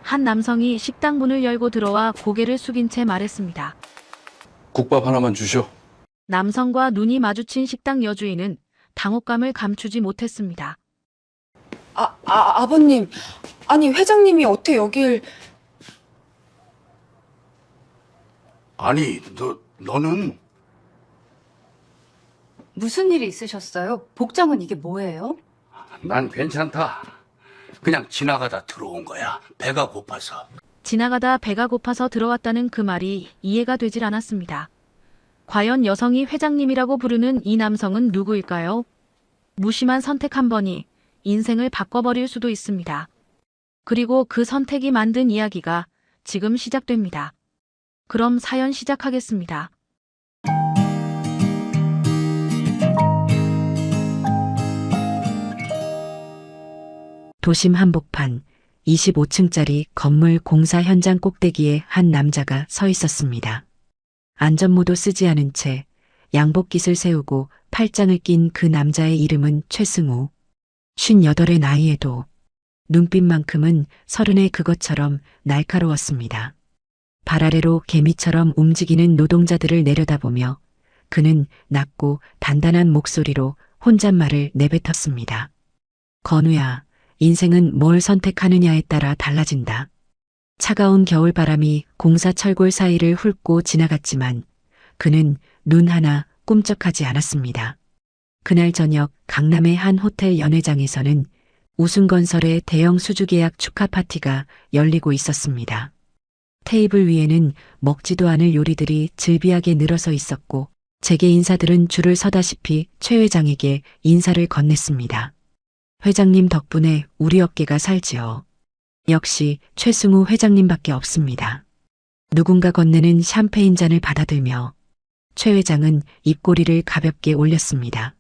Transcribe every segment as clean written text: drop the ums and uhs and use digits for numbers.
한 남성이 식당 문을 열고 들어와 고개를 숙인 채 말했습니다. 국밥 하나만 주셔. 남성과 눈이 마주친 식당 여주인은 당혹감을 감추지 못했습니다. 아버님. 아니, 회장님이 어떻게 여길... 아니, 너는 무슨 일이 있으셨어요? 복장은 이게 뭐예요? 난 괜찮다. 그냥 지나가다 들어온 거야. 배가 고파서. 지나가다 배가 고파서 들어왔다는 그 말이 이해가 되질 않았습니다. 과연 여성이 회장님이라고 부르는 이 남성은 누구일까요? 무심한 선택 한 번이 인생을 바꿔버릴 수도 있습니다. 그리고 그 선택이 만든 이야기가 지금 시작됩니다. 그럼 사연 시작하겠습니다. 도심 한복판 25층짜리 건물 공사 현장 꼭대기에 한 남자가 서 있었습니다. 안전모도 쓰지 않은 채 양복깃을 세우고 팔짱을 낀 그 남자의 이름은 최승우. 58의 나이에도 눈빛만큼은 30의 그것처럼 날카로웠습니다. 발 아래로 개미처럼 움직이는 노동자들을 내려다보며 그는 낮고 단단한 목소리로 혼잣말을 내뱉었습니다. 건우야, 인생은 뭘 선택하느냐에 따라 달라진다. 차가운 겨울바람이 공사 철골 사이를 훑고 지나갔지만 그는 눈 하나 꿈쩍하지 않았습니다. 그날 저녁 강남의 한 호텔 연회장에서는 우승건설의 대형 수주계약 축하 파티가 열리고 있었습니다. 테이블 위에는 먹지도 않을 요리들이 즐비하게 늘어서 있었고 재계 인사들은 줄을 서다시피 최 회장에게 인사를 건넸습니다. 회장님 덕분에 우리 업계가 살지요. 역시 최승우 회장님밖에 없습니다. 누군가 건네는 샴페인 잔을 받아들며 최 회장은 입꼬리를 가볍게 올렸습니다.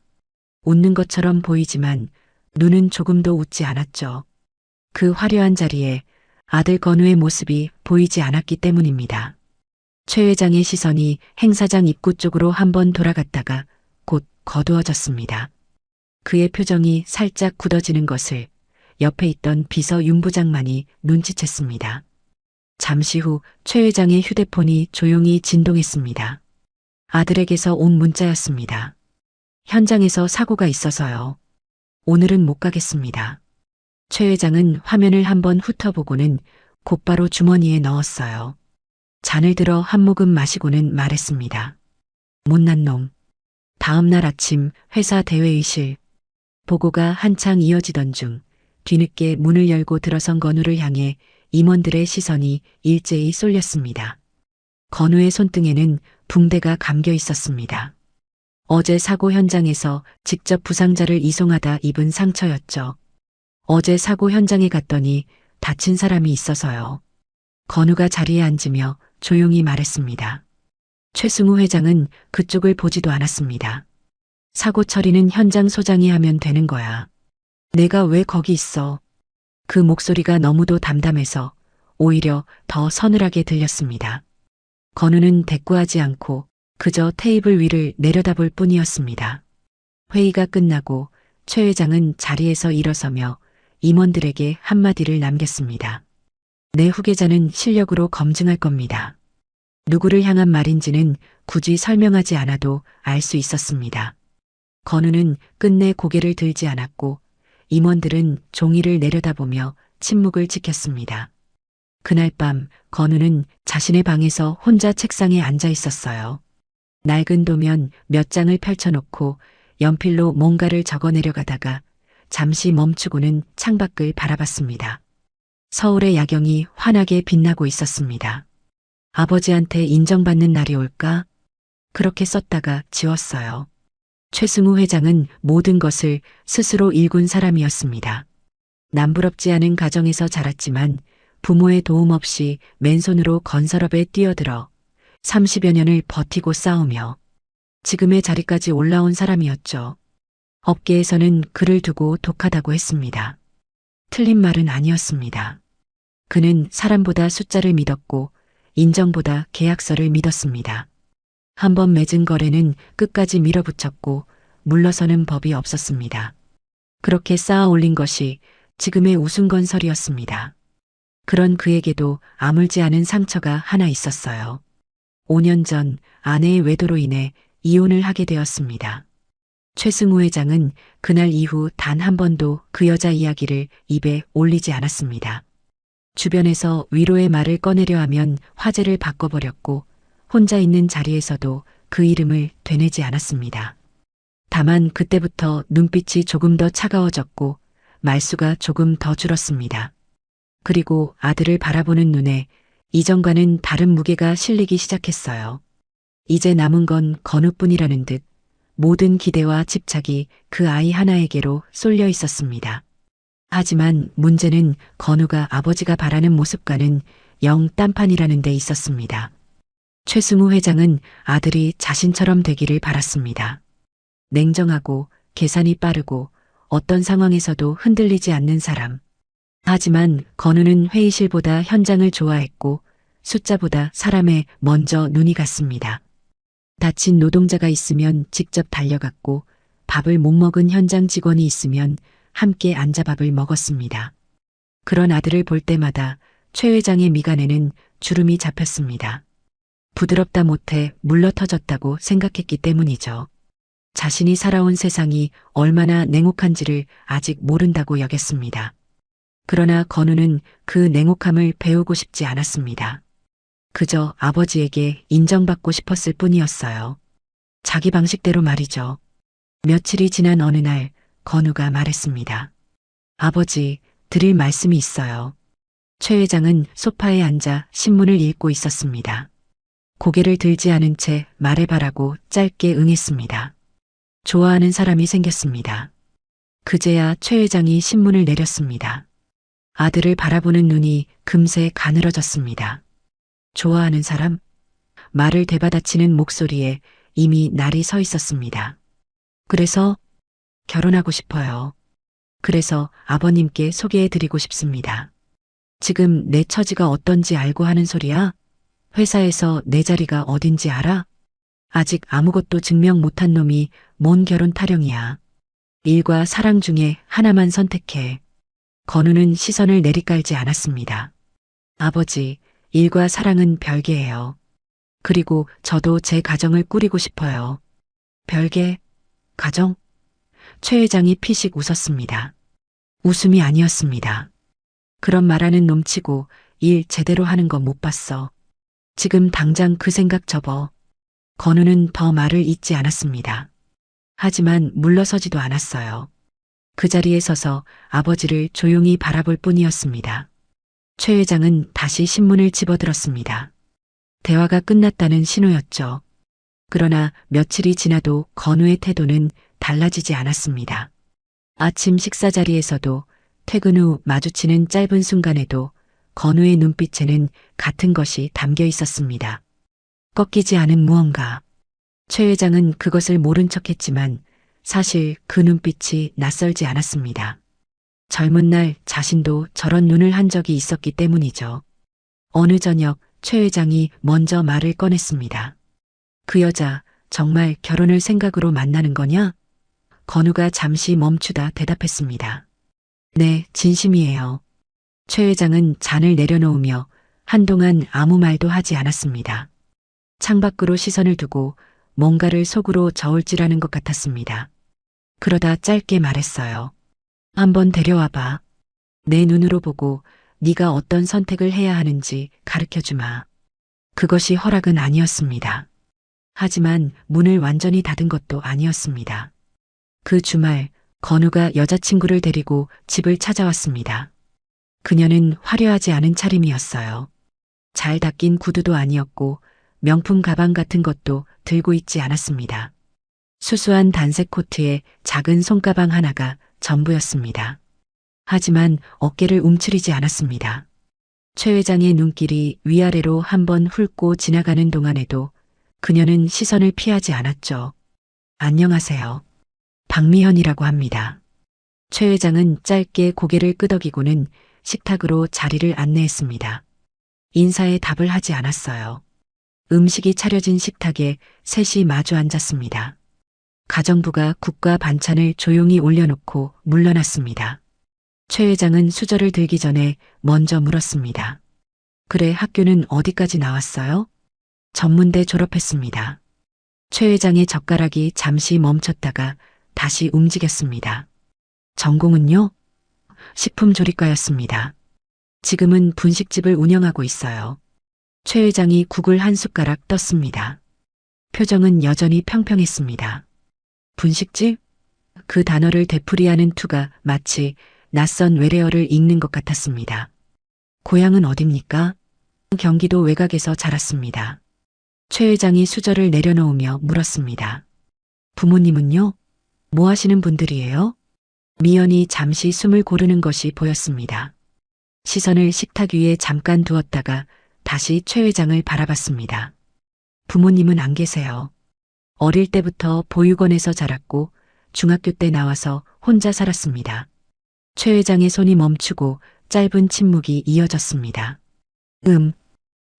웃는 것처럼 보이지만 눈은 조금도 웃지 않았죠. 그 화려한 자리에 아들 건우의 모습이 보이지 않았기 때문입니다. 최 회장의 시선이 행사장 입구 쪽으로 한번 돌아갔다가 곧 거두어졌습니다. 그의 표정이 살짝 굳어지는 것을 옆에 있던 비서 윤 부장만이 눈치챘습니다. 잠시 후 최 회장의 휴대폰이 조용히 진동했습니다. 아들에게서 온 문자였습니다. 현장에서 사고가 있어서요. 오늘은 못 가겠습니다. 최 회장은 화면을 한번 훑어보고는 곧바로 주머니에 넣었어요. 잔을 들어 한 모금 마시고는 말했습니다. 못난 놈. 다음 날 아침 회사 대회의실. 보고가 한창 이어지던 중 뒤늦게 문을 열고 들어선 건우를 향해 임원들의 시선이 일제히 쏠렸습니다. 건우의 손등에는 붕대가 감겨 있었습니다. 어제 사고 현장에서 직접 부상자를 이송하다 입은 상처였죠. 어제 사고 현장에 갔더니 다친 사람이 있어서요. 건우가 자리에 앉으며 조용히 말했습니다. 최승우 회장은 그쪽을 보지도 않았습니다. 사고 처리는 현장 소장이 하면 되는 거야. 내가 왜 거기 있어? 그 목소리가 너무도 담담해서 오히려 더 서늘하게 들렸습니다. 건우는 대꾸하지 않고 그저 테이블 위를 내려다볼 뿐이었습니다. 회의가 끝나고 최 회장은 자리에서 일어서며 임원들에게 한마디를 남겼습니다. 내 후계자는 실력으로 검증할 겁니다. 누구를 향한 말인지는 굳이 설명하지 않아도 알 수 있었습니다. 건우는 끝내 고개를 들지 않았고 임원들은 종이를 내려다보며 침묵을 지켰습니다. 그날 밤 건우는 자신의 방에서 혼자 책상에 앉아 있었어요. 낡은 도면 몇 장을 펼쳐놓고 연필로 뭔가를 적어내려가다가 잠시 멈추고는 창밖을 바라봤습니다. 서울의 야경이 환하게 빛나고 있었습니다. 아버지한테 인정받는 날이 올까? 그렇게 썼다가 지웠어요. 최승우 회장은 모든 것을 스스로 일군 사람이었습니다. 남부럽지 않은 가정에서 자랐지만 부모의 도움 없이 맨손으로 건설업에 뛰어들어 30여 년을 버티고 싸우며 지금의 자리까지 올라온 사람이었죠. 업계에서는 그를 두고 독하다고 했습니다. 틀린 말은 아니었습니다. 그는 사람보다 숫자를 믿었고 인정보다 계약서를 믿었습니다. 한번 맺은 거래는 끝까지 밀어붙였고 물러서는 법이 없었습니다. 그렇게 쌓아 올린 것이 지금의 우승건설이었습니다. 그런 그에게도 아물지 않은 상처가 하나 있었어요. 5년 전 아내의 외도로 인해 이혼을 하게 되었습니다. 최승우 회장은 그날 이후 단 한 번도 그 여자 이야기를 입에 올리지 않았습니다. 주변에서 위로의 말을 꺼내려 하면 화제를 바꿔버렸고 혼자 있는 자리에서도 그 이름을 되뇌지 않았습니다. 다만 그때부터 눈빛이 조금 더 차가워졌고 말수가 조금 더 줄었습니다. 그리고 아들을 바라보는 눈에 이전과는 다른 무게가 실리기 시작했어요. 이제 남은 건 건우뿐이라는 듯 모든 기대와 집착이 그 아이 하나에게로 쏠려 있었습니다. 하지만 문제는 건우가 아버지가 바라는 모습과는 영 딴판이라는 데 있었습니다. 최승우 회장은 아들이 자신처럼 되기를 바랐습니다. 냉정하고 계산이 빠르고 어떤 상황에서도 흔들리지 않는 사람. 하지만 건우는 회의실보다 현장을 좋아했고 숫자보다 사람에 먼저 눈이 갔습니다. 다친 노동자가 있으면 직접 달려갔고 밥을 못 먹은 현장 직원이 있으면 함께 앉아 밥을 먹었습니다. 그런 아들을 볼 때마다 최 회장의 미간에는 주름이 잡혔습니다. 부드럽다 못해 물러터졌다고 생각했기 때문이죠. 자신이 살아온 세상이 얼마나 냉혹한지를 아직 모른다고 여겼습니다. 그러나 건우는 그 냉혹함을 배우고 싶지 않았습니다. 그저 아버지에게 인정받고 싶었을 뿐이었어요. 자기 방식대로 말이죠. 며칠이 지난 어느 날 건우가 말했습니다. 아버지, 드릴 말씀이 있어요. 최 회장은 소파에 앉아 신문을 읽고 있었습니다. 고개를 들지 않은 채 말해봐라고 짧게 응했습니다. 좋아하는 사람이 생겼습니다. 그제야 최 회장이 신문을 내렸습니다. 아들을 바라보는 눈이 금세 가늘어졌습니다. 좋아하는 사람? 말을 되받아치는 목소리에 이미 날이 서 있었습니다. 그래서 결혼하고 싶어요. 그래서 아버님께 소개해드리고 싶습니다. 지금 내 처지가 어떤지 알고 하는 소리야? 회사에서 내 자리가 어딘지 알아? 아직 아무것도 증명 못한 놈이 뭔 결혼 타령이야. 일과 사랑 중에 하나만 선택해. 건우는 시선을 내리깔지 않았습니다. 아버지, 일과 사랑은 별개예요. 그리고 저도 제 가정을 꾸리고 싶어요. 별개? 가정? 최 회장이 피식 웃었습니다. 웃음이 아니었습니다. 그런 말하는 놈치고 일 제대로 하는 거 못 봤어. 지금 당장 그 생각 접어. 건우는 더 말을 잇지 않았습니다. 하지만 물러서지도 않았어요. 그 자리에 서서 아버지를 조용히 바라볼 뿐이었습니다. 최 회장은 다시 신문을 집어들었습니다. 대화가 끝났다는 신호였죠. 그러나 며칠이 지나도 건우의 태도는 달라지지 않았습니다. 아침 식사 자리에서도 퇴근 후 마주치는 짧은 순간에도 건우의 눈빛에는 같은 것이 담겨 있었습니다. 꺾이지 않은 무언가. 최 회장은 그것을 모른 척했지만 사실 그 눈빛이 낯설지 않았습니다. 젊은 날 자신도 저런 눈을 한 적이 있었기 때문이죠. 어느 저녁 최 회장이 먼저 말을 꺼냈습니다. 그 여자 정말 결혼을 생각으로 만나는 거냐? 건우가 잠시 멈추다 대답했습니다. 네, 진심이에요. 최 회장은 잔을 내려놓으며 한동안 아무 말도 하지 않았습니다. 창밖으로 시선을 두고 뭔가를 속으로 저울질하는 것 같았습니다. 그러다 짧게 말했어요. 한번 데려와봐. 내 눈으로 보고 네가 어떤 선택을 해야 하는지 가르쳐주마. 그것이 허락은 아니었습니다. 하지만 문을 완전히 닫은 것도 아니었습니다. 그 주말 건우가 여자친구를 데리고 집을 찾아왔습니다. 그녀는 화려하지 않은 차림이었어요. 잘 닦인 구두도 아니었고 명품 가방 같은 것도 들고 있지 않았습니다. 수수한 단색 코트에 작은 손가방 하나가 전부였습니다. 하지만 어깨를 움츠리지 않았습니다. 최 회장의 눈길이 위아래로 한번 훑고 지나가는 동안에도 그녀는 시선을 피하지 않았죠. 안녕하세요. 박미현이라고 합니다. 최 회장은 짧게 고개를 끄덕이고는 식탁으로 자리를 안내했습니다. 인사에 답을 하지 않았어요. 음식이 차려진 식탁에 셋이 마주 앉았습니다. 가정부가 국과 반찬을 조용히 올려놓고 물러났습니다. 최 회장은 수저를 들기 전에 먼저 물었습니다. 그래, 학교는 어디까지 나왔어요? 전문대 졸업했습니다. 최 회장의 젓가락이 잠시 멈췄다가 다시 움직였습니다. 전공은요? 식품조리과였습니다. 지금은 분식집을 운영하고 있어요. 최 회장이 국을 한 숟가락 떴습니다. 표정은 여전히 평평했습니다. 분식집? 그 단어를 되풀이하는 투가 마치 낯선 외래어를 읽는 것 같았습니다. 고향은 어딥니까? 경기도 외곽에서 자랐습니다. 최 회장이 수저를 내려놓으며 물었습니다. 부모님은요? 뭐 하시는 분들이에요? 미연이 잠시 숨을 고르는 것이 보였습니다. 시선을 식탁 위에 잠깐 두었다가 다시 최 회장을 바라봤습니다. 부모님은 안 계세요. 어릴 때부터 보육원에서 자랐고 중학교 때 나와서 혼자 살았습니다. 최 회장의 손이 멈추고 짧은 침묵이 이어졌습니다.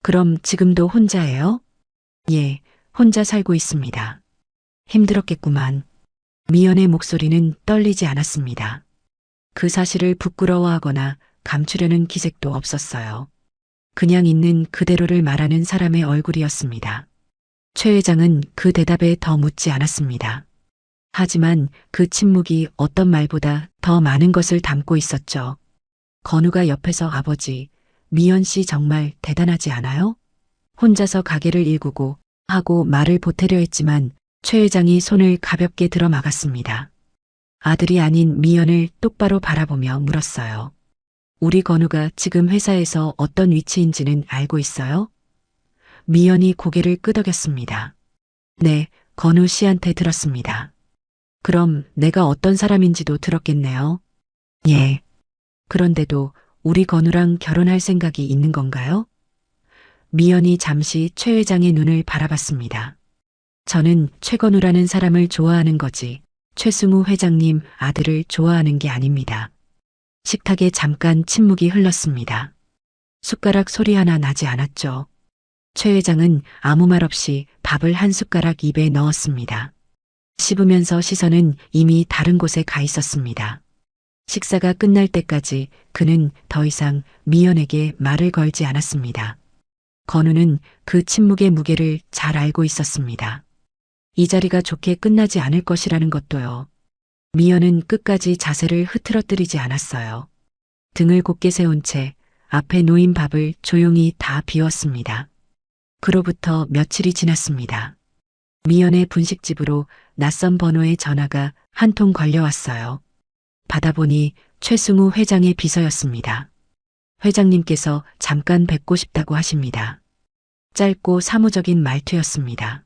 그럼 지금도 혼자예요? 예, 혼자 살고 있습니다. 힘들었겠구만. 미연의 목소리는 떨리지 않았습니다. 그 사실을 부끄러워하거나 감추려는 기색도 없었어요. 그냥 있는 그대로를 말하는 사람의 얼굴이었습니다. 최 회장은 그 대답에 더 묻지 않았습니다. 하지만 그 침묵이 어떤 말보다 더 많은 것을 담고 있었죠. 건우가 옆에서 아버지, 미연 씨 정말 대단하지 않아요? 혼자서 가게를 일구고 하고 말을 보태려 했지만 최 회장이 손을 가볍게 들어 막았습니다. 아들이 아닌 미연을 똑바로 바라보며 물었어요. 우리 건우가 지금 회사에서 어떤 위치인지는 알고 있어요? 미연이 고개를 끄덕였습니다. 네, 건우 씨한테 들었습니다. 그럼 내가 어떤 사람인지도 들었겠네요. 예. 그런데도 우리 건우랑 결혼할 생각이 있는 건가요? 미연이 잠시 최 회장의 눈을 바라봤습니다. 저는 최건우라는 사람을 좋아하는 거지 최승우 회장님 아들을 좋아하는 게 아닙니다. 식탁에 잠깐 침묵이 흘렀습니다. 숟가락 소리 하나 나지 않았죠. 최 회장은 아무 말 없이 밥을 한 숟가락 입에 넣었습니다. 씹으면서 시선은 이미 다른 곳에 가 있었습니다. 식사가 끝날 때까지 그는 더 이상 미연에게 말을 걸지 않았습니다. 건우는 그 침묵의 무게를 잘 알고 있었습니다. 이 자리가 좋게 끝나지 않을 것이라는 것도요. 미연은 끝까지 자세를 흐트러뜨리지 않았어요. 등을 곧게 세운 채 앞에 놓인 밥을 조용히 다 비웠습니다. 그로부터 며칠이 지났습니다. 미연의 분식집으로 낯선 번호의 전화가 한 통 걸려왔어요. 받아보니 최승우 회장의 비서였습니다. 회장님께서 잠깐 뵙고 싶다고 하십니다. 짧고 사무적인 말투였습니다.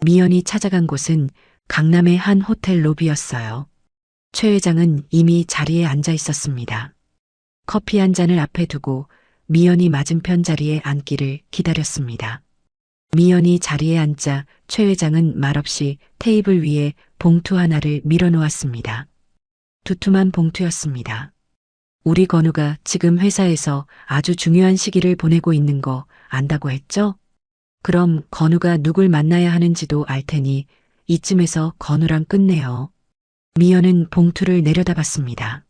미연이 찾아간 곳은 강남의 한 호텔 로비였어요. 최 회장은 이미 자리에 앉아 있었습니다. 커피 한 잔을 앞에 두고 미연이 맞은편 자리에 앉기를 기다렸습니다. 미연이 자리에 앉자 최 회장은 말없이 테이블 위에 봉투 하나를 밀어놓았습니다. 두툼한 봉투였습니다. 우리 건우가 지금 회사에서 아주 중요한 시기를 보내고 있는 거 안다고 했죠? 그럼 건우가 누굴 만나야 하는지도 알 테니 이쯤에서 건우랑 끝내요. 미연은 봉투를 내려다봤습니다.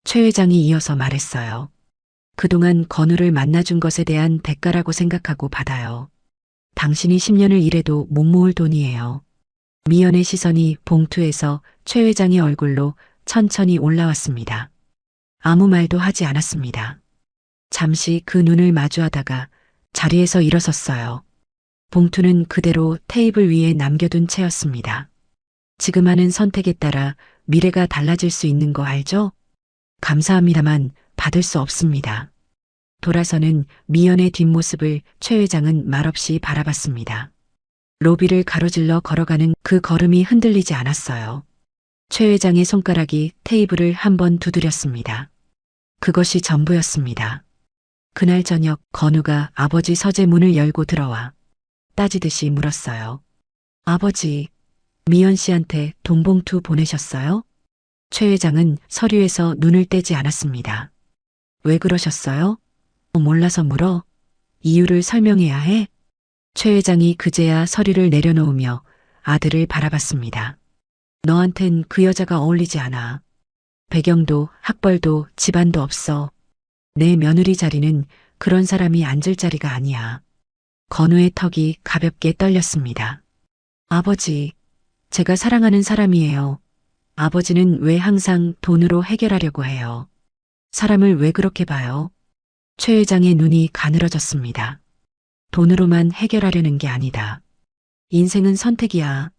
최 회장이 이어서 말했어요. 그동안 건우를 만나준 것에 대한 대가라고 생각하고 받아요. 당신이 10년을 일해도 못 모을 돈이에요. 미연의 시선이 봉투에서 최 회장의 얼굴로 천천히 올라왔습니다. 아무 말도 하지 않았습니다. 잠시 그 눈을 마주하다가 자리에서 일어섰어요. 봉투는 그대로 테이블 위에 남겨둔 채였습니다. 지금 하는 선택에 따라 미래가 달라질 수 있는 거 알죠? 감사합니다만 받을 수 없습니다. 돌아서는 미연의 뒷모습을 최 회장은 말없이 바라봤습니다. 로비를 가로질러 걸어가는 그 걸음이 흔들리지 않았어요. 최 회장의 손가락이 테이블을 한번 두드렸습니다. 그것이 전부였습니다. 그날 저녁 건우가 아버지 서재 문을 열고 들어와 따지듯이 물었어요. 아버지, 미연 씨한테 돈 봉투 보내셨어요? 최 회장은 서류에서 눈을 떼지 않았습니다. 왜 그러셨어요? 몰라서 물어? 이유를 설명해야 해? 최 회장이 그제야 서류를 내려놓으며 아들을 바라봤습니다. 너한텐 그 여자가 어울리지 않아. 배경도 학벌도 집안도 없어. 내 며느리 자리는 그런 사람이 앉을 자리가 아니야. 건우의 턱이 가볍게 떨렸습니다. 아버지, 제가 사랑하는 사람이에요. 아버지는 왜 항상 돈으로 해결하려고 해요? 사람을 왜 그렇게 봐요? 최 회장의 눈이 가늘어졌습니다. 돈으로만 해결하려는 게 아니다. 인생은 선택이야.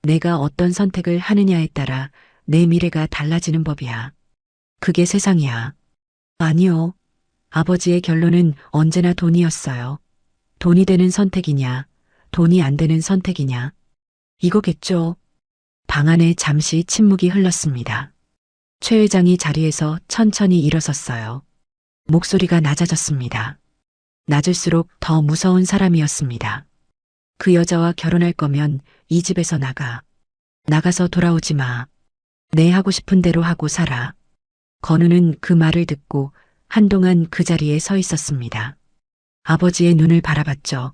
내가 어떤 선택을 하느냐에 따라 내 미래가 달라지는 법이야. 그게 세상이야. 아니요. 아버지의 결론은 언제나 돈이었어요. 돈이 되는 선택이냐, 돈이 안 되는 선택이냐. 이거겠죠. 방 안에 잠시 침묵이 흘렀습니다. 최 회장이 자리에서 천천히 일어섰어요. 목소리가 낮아졌습니다. 낮을수록 더 무서운 사람이었습니다. 그 여자와 결혼할 거면 이 집에서 나가. 나가서 돌아오지 마. 내 하고 싶은 대로 하고 살아. 건우는 그 말을 듣고 한동안 그 자리에 서 있었습니다. 아버지의 눈을 바라봤죠.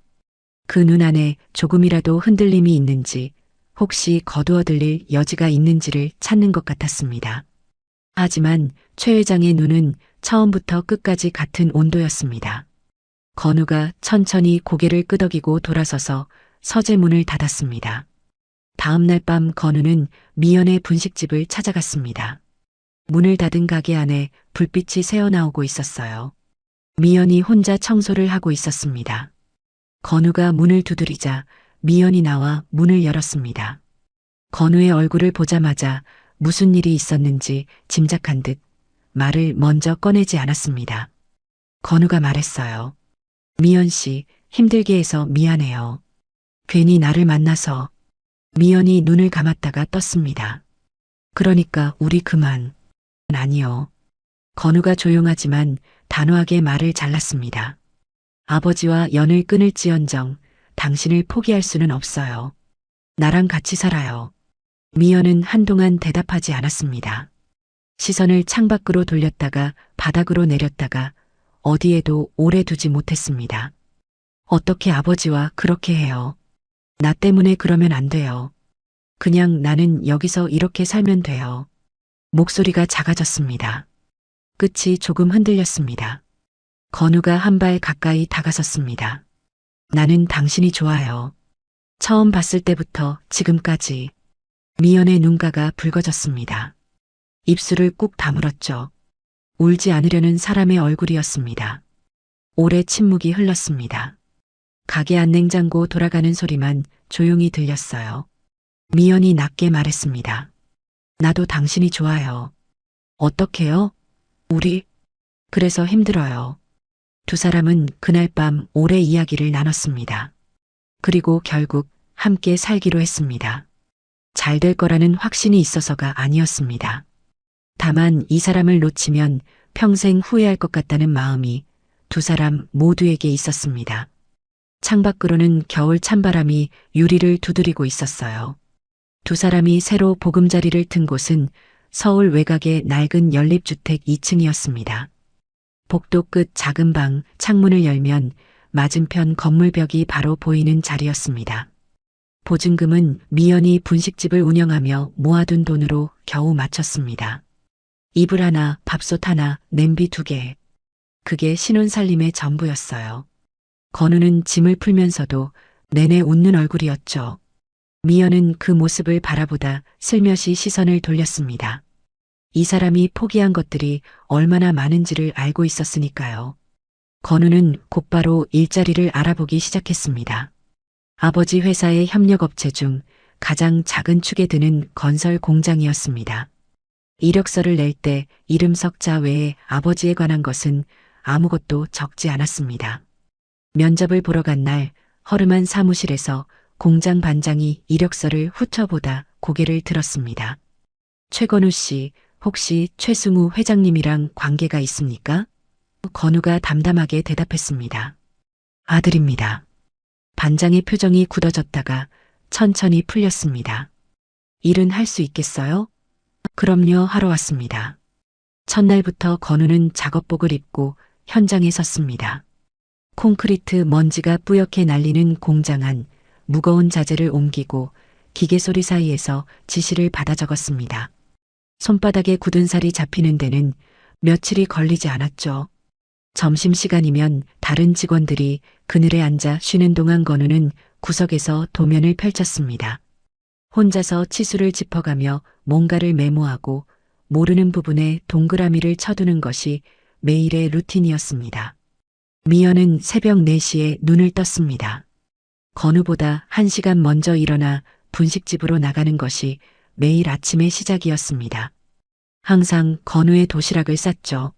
그 눈 안에 조금이라도 흔들림이 있는지, 혹시 거두어 들릴 여지가 있는지를 찾는 것 같았습니다. 하지만 최 회장의 눈은 처음부터 끝까지 같은 온도였습니다. 건우가 천천히 고개를 끄덕이고 돌아서서 서재문을 닫았습니다. 다음 날 밤 건우는 미연의 분식집을 찾아갔습니다. 문을 닫은 가게 안에 불빛이 새어나오고 있었어요. 미연이 혼자 청소를 하고 있었습니다. 건우가 문을 두드리자 미연이 나와 문을 열었습니다. 건우의 얼굴을 보자마자 무슨 일이 있었는지 짐작한 듯 말을 먼저 꺼내지 않았습니다. 건우가 말했어요. 미연 씨, 힘들게 해서 미안해요. 괜히 나를 만나서. 미연이 눈을 감았다가 떴습니다. 그러니까 우리 그만. 아니요. 건우가 조용하지만 단호하게 말을 잘랐습니다. 아버지와 연을 끊을지언정 당신을 포기할 수는 없어요. 나랑 같이 살아요. 미연은 한동안 대답하지 않았습니다. 시선을 창밖으로 돌렸다가 바닥으로 내렸다가 어디에도 오래 두지 못했습니다. 어떻게 아버지와 그렇게 해요? 나 때문에 그러면 안 돼요. 그냥 나는 여기서 이렇게 살면 돼요. 목소리가 작아졌습니다. 끝이 조금 흔들렸습니다. 건우가 한 발 가까이 다가섰습니다. 나는 당신이 좋아요. 처음 봤을 때부터 지금까지. 미연의 눈가가 붉어졌습니다. 입술을 꾹 다물었죠. 울지 않으려는 사람의 얼굴이었습니다. 오래 침묵이 흘렀습니다. 가게 안 냉장고 돌아가는 소리만 조용히 들렸어요. 미연이 낮게 말했습니다. 나도 당신이 좋아요. 어떻게요? 우리? 그래서 힘들어요. 두 사람은 그날 밤 오래 이야기를 나눴습니다. 그리고 결국 함께 살기로 했습니다. 잘 될 거라는 확신이 있어서가 아니었습니다. 다만 이 사람을 놓치면 평생 후회할 것 같다는 마음이 두 사람 모두에게 있었습니다. 창밖으로는 겨울 찬바람이 유리를 두드리고 있었어요. 두 사람이 새로 보금자리를 튼 곳은 서울 외곽의 낡은 연립주택 2층이었습니다. 복도 끝 작은 방 창문을 열면 맞은편 건물벽이 바로 보이는 자리였습니다. 보증금은 미연이 분식집을 운영하며 모아둔 돈으로 겨우 마쳤습니다. 이불 하나, 밥솥 하나, 냄비 2개. 그게 신혼살림의 전부였어요. 건우는 짐을 풀면서도 내내 웃는 얼굴이었죠. 미연은 그 모습을 바라보다 슬며시 시선을 돌렸습니다. 이 사람이 포기한 것들이 얼마나 많은지를 알고 있었으니까요. 건우는 곧바로 일자리를 알아보기 시작했습니다. 아버지 회사의 협력업체 중 가장 작은 축에 드는 건설 공장이었습니다. 이력서를 낼 때 이름 석자 외에 아버지에 관한 것은 아무것도 적지 않았습니다. 면접을 보러 간 날 허름한 사무실에서 공장 반장이 이력서를 훑어보다 고개를 들었습니다. 최건우 씨, 혹시 최승우 회장님이랑 관계가 있습니까? 건우가 담담하게 대답했습니다. 아들입니다. 반장의 표정이 굳어졌다가 천천히 풀렸습니다. 일은 할 수 있겠어요? 그럼요, 하러 왔습니다. 첫날부터 건우는 작업복을 입고 현장에 섰습니다. 콘크리트 먼지가 뿌옇게 날리는 공장 안 무거운 자재를 옮기고 기계 소리 사이에서 지시를 받아 적었습니다. 손바닥에 굳은 살이 잡히는 데는 며칠이 걸리지 않았죠. 점심시간이면 다른 직원들이 그늘에 앉아 쉬는 동안 건우는 구석에서 도면을 펼쳤습니다. 혼자서 치수를 짚어가며 뭔가를 메모하고 모르는 부분에 동그라미를 쳐두는 것이 매일의 루틴이었습니다. 미연은 새벽 4시에 눈을 떴습니다. 건우보다 1시간 먼저 일어나 분식집으로 나가는 것이 매일 아침의 시작이었습니다. 항상 건우의 도시락을 쌌죠.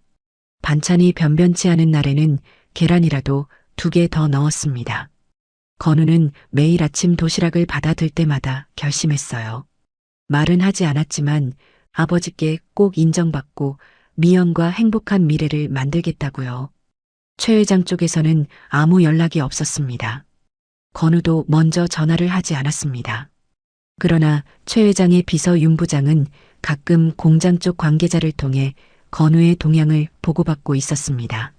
반찬이 변변치 않은 날에는 계란이라도 2개 더 넣었습니다. 건우는 매일 아침 도시락을 받아들 때마다 결심했어요. 말은 하지 않았지만 아버지께 꼭 인정받고 미연과 행복한 미래를 만들겠다고요. 최 회장 쪽에서는 아무 연락이 없었습니다. 건우도 먼저 전화를 하지 않았습니다. 그러나 최 회장의 비서 윤 부장은 가끔 공장 쪽 관계자를 통해 건우의 동향을 보고받고 있었습니다.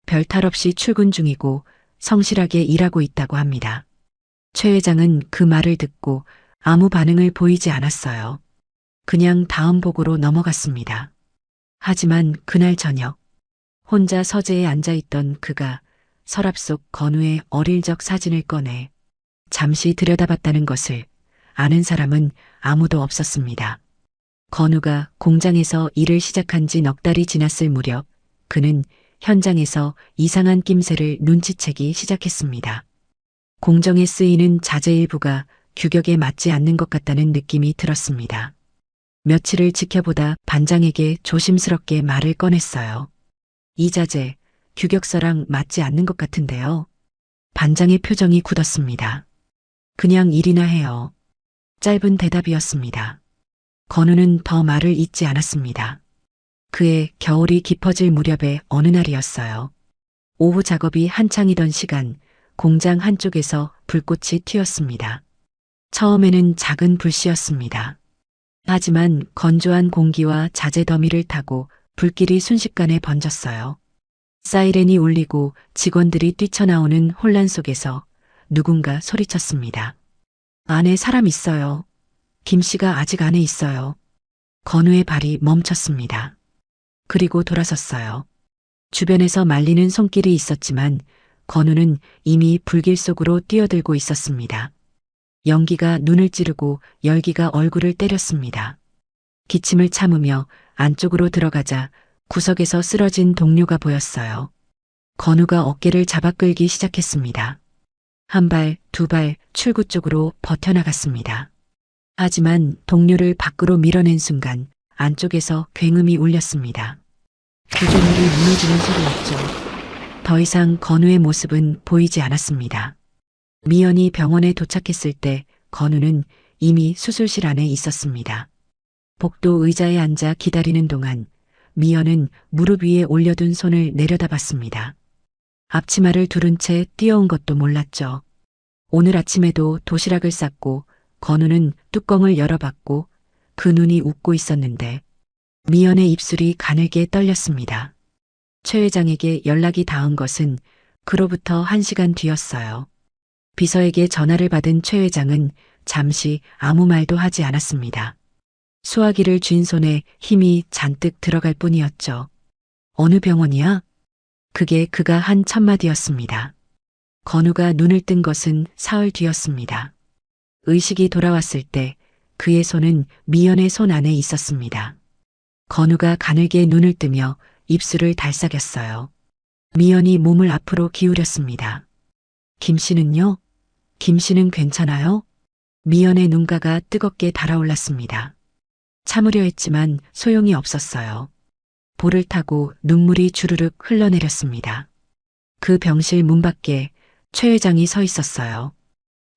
별탈 없이 출근 중이고 성실하게 일하고 있다고 합니다. 최 회장은 그 말을 듣고 아무 반응을 보이지 않았어요. 그냥 다음 보고로 넘어갔습니다. 하지만 그날 저녁 혼자 서재에 앉아있던 그가 서랍 속 건우의 어릴 적 사진을 꺼내 잠시 들여다봤다는 것을 아는 사람은 아무도 없었습니다. 건우가 공장에서 일을 시작한 지 넉 달이 지났을 무렵 그는 현장에서 이상한 낌새를 눈치채기 시작했습니다. 공정에 쓰이는 자재 일부가 규격에 맞지 않는 것 같다는 느낌이 들었습니다. 며칠을 지켜보다 반장에게 조심스럽게 말을 꺼냈어요. 이 자재, 규격서랑 맞지 않는 것 같은데요. 반장의 표정이 굳었습니다. 그냥 일이나 해요. 짧은 대답이었습니다. 건우는 더 말을 잇지 않았습니다. 그의 겨울이 깊어질 무렵의 어느 날이었어요. 오후 작업이 한창이던 시간, 공장 한쪽에서 불꽃이 튀었습니다. 처음에는 작은 불씨였습니다. 하지만 건조한 공기와 자재 더미를 타고 불길이 순식간에 번졌어요. 사이렌이 울리고 직원들이 뛰쳐나오는 혼란 속에서 누군가 소리쳤습니다. 안에 사람 있어요. 김 씨가 아직 안에 있어요. 건우의 발이 멈췄습니다. 그리고 돌아섰어요. 주변에서 말리는 손길이 있었지만 건우는 이미 불길 속으로 뛰어들고 있었습니다. 연기가 눈을 찌르고 열기가 얼굴을 때렸습니다. 기침을 참으며 안쪽으로 들어가자 구석에서 쓰러진 동료가 보였어요. 건우가 어깨를 잡아 끌기 시작했습니다. 한 발, 2발 출구 쪽으로 버텨나갔습니다. 하지만 동료를 밖으로 밀어낸 순간 안쪽에서 굉음이 울렸습니다. 구조물이 무너지는 소리였죠. 더 이상 건우의 모습은 보이지 않았습니다. 미연이 병원에 도착했을 때 건우는 이미 수술실 안에 있었습니다. 복도 의자에 앉아 기다리는 동안 미연은 무릎 위에 올려둔 손을 내려다봤습니다. 앞치마를 두른 채 뛰어온 것도 몰랐죠. 오늘 아침에도 도시락을 쌌고 건우는 뚜껑을 열어봤고 그 눈이 웃고 있었는데 미연의 입술이 가늘게 떨렸습니다. 최 회장에게 연락이 닿은 것은 그로부터 1시간 뒤였어요. 비서에게 전화를 받은 최 회장은 잠시 아무 말도 하지 않았습니다. 수화기를 쥔 손에 힘이 잔뜩 들어갈 뿐이었죠. 어느 병원이야? 그게 그가 한 첫마디였습니다. 건우가 눈을 뜬 것은 사흘 뒤였습니다. 의식이 돌아왔을 때 그의 손은 미연의 손 안에 있었습니다. 건우가 가늘게 눈을 뜨며 입술을 달싹였어요. 미연이 몸을 앞으로 기울였습니다. 김 씨는요? 김 씨는 괜찮아요? 미연의 눈가가 뜨겁게 달아올랐습니다. 참으려 했지만 소용이 없었어요. 볼을 타고 눈물이 주르륵 흘러내렸습니다. 그 병실 문 밖에 최 회장이 서 있었어요.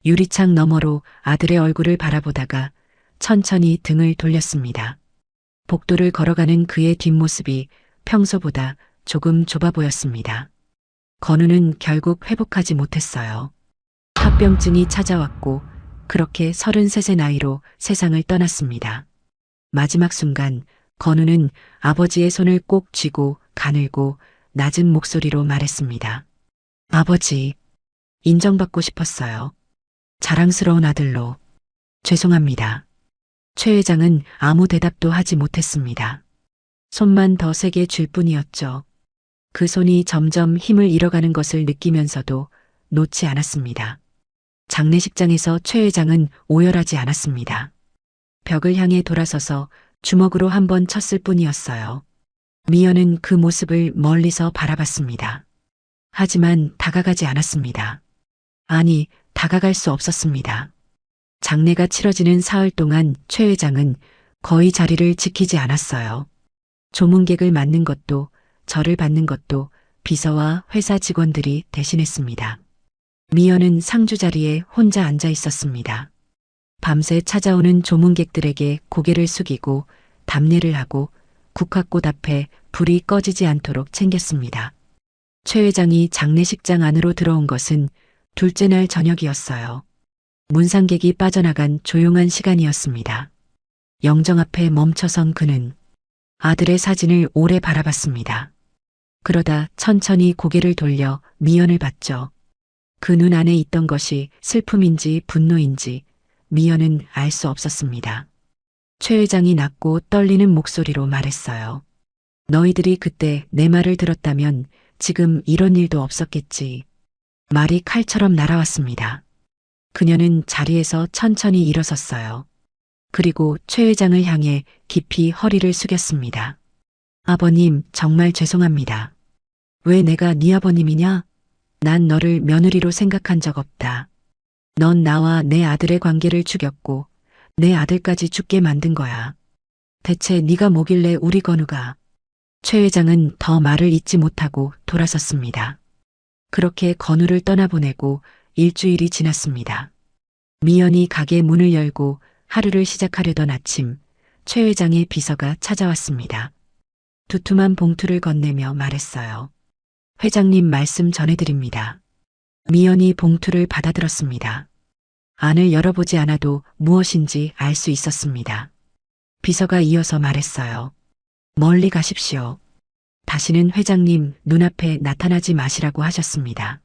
유리창 너머로 아들의 얼굴을 바라보다가 천천히 등을 돌렸습니다. 복도를 걸어가는 그의 뒷모습이 평소보다 조금 좁아 보였습니다. 건우는 결국 회복하지 못했어요. 합병증이 찾아왔고 그렇게 33세 나이로 세상을 떠났습니다. 마지막 순간 건우는 아버지의 손을 꼭 쥐고 가늘고 낮은 목소리로 말했습니다. 아버지, 인정받고 싶었어요. 자랑스러운 아들로. 죄송합니다. 최 회장은 아무 대답도 하지 못했습니다. 손만 더 세게 쥘 뿐이었죠. 그 손이 점점 힘을 잃어가는 것을 느끼면서도 놓지 않았습니다. 장례식장에서 최 회장은 오열하지 않았습니다. 벽을 향해 돌아서서 주먹으로 한 번 쳤을 뿐이었어요. 미연은 그 모습을 멀리서 바라봤습니다. 하지만 다가가지 않았습니다. 아니, 다가갈 수 없었습니다. 장례가 치러지는 사흘 동안 최 회장은 거의 자리를 지키지 않았어요. 조문객을 맞는 것도 절을 받는 것도 비서와 회사 직원들이 대신했습니다. 미연은 상주 자리에 혼자 앉아 있었습니다. 밤새 찾아오는 조문객들에게 고개를 숙이고 답례를 하고 국화꽃 앞에 불이 꺼지지 않도록 챙겼습니다. 최 회장이 장례식장 안으로 들어온 것은 둘째 날 저녁이었어요. 문상객이 빠져나간 조용한 시간이었습니다. 영정 앞에 멈춰선 그는 아들의 사진을 오래 바라봤습니다. 그러다 천천히 고개를 돌려 미연을 봤죠. 그 눈 안에 있던 것이 슬픔인지 분노인지 미연은 알 수 없었습니다. 최 회장이 낮고 떨리는 목소리로 말했어요. 너희들이 그때 내 말을 들었다면 지금 이런 일도 없었겠지. 말이 칼처럼 날아왔습니다. 그녀는 자리에서 천천히 일어섰어요. 그리고 최 회장을 향해 깊이 허리를 숙였습니다. 아버님, 정말 죄송합니다. 왜 내가 네 아버님이냐? 난 너를 며느리로 생각한 적 없다. 넌 나와 내 아들의 관계를 죽였고 내 아들까지 죽게 만든 거야. 대체 네가 뭐길래 우리 건우가. 최 회장은 더 말을 잇지 못하고 돌아섰습니다. 그렇게 건우를 떠나보내고 일주일이 지났습니다. 미연이 가게 문을 열고 하루를 시작하려던 아침, 최 회장의 비서가 찾아왔습니다. 두툼한 봉투를 건네며 말했어요. 회장님 말씀 전해드립니다. 미연이 봉투를 받아들었습니다. 안을 열어보지 않아도 무엇인지 알 수 있었습니다. 비서가 이어서 말했어요. 멀리 가십시오. 다시는 회장님 눈앞에 나타나지 마시라고 하셨습니다.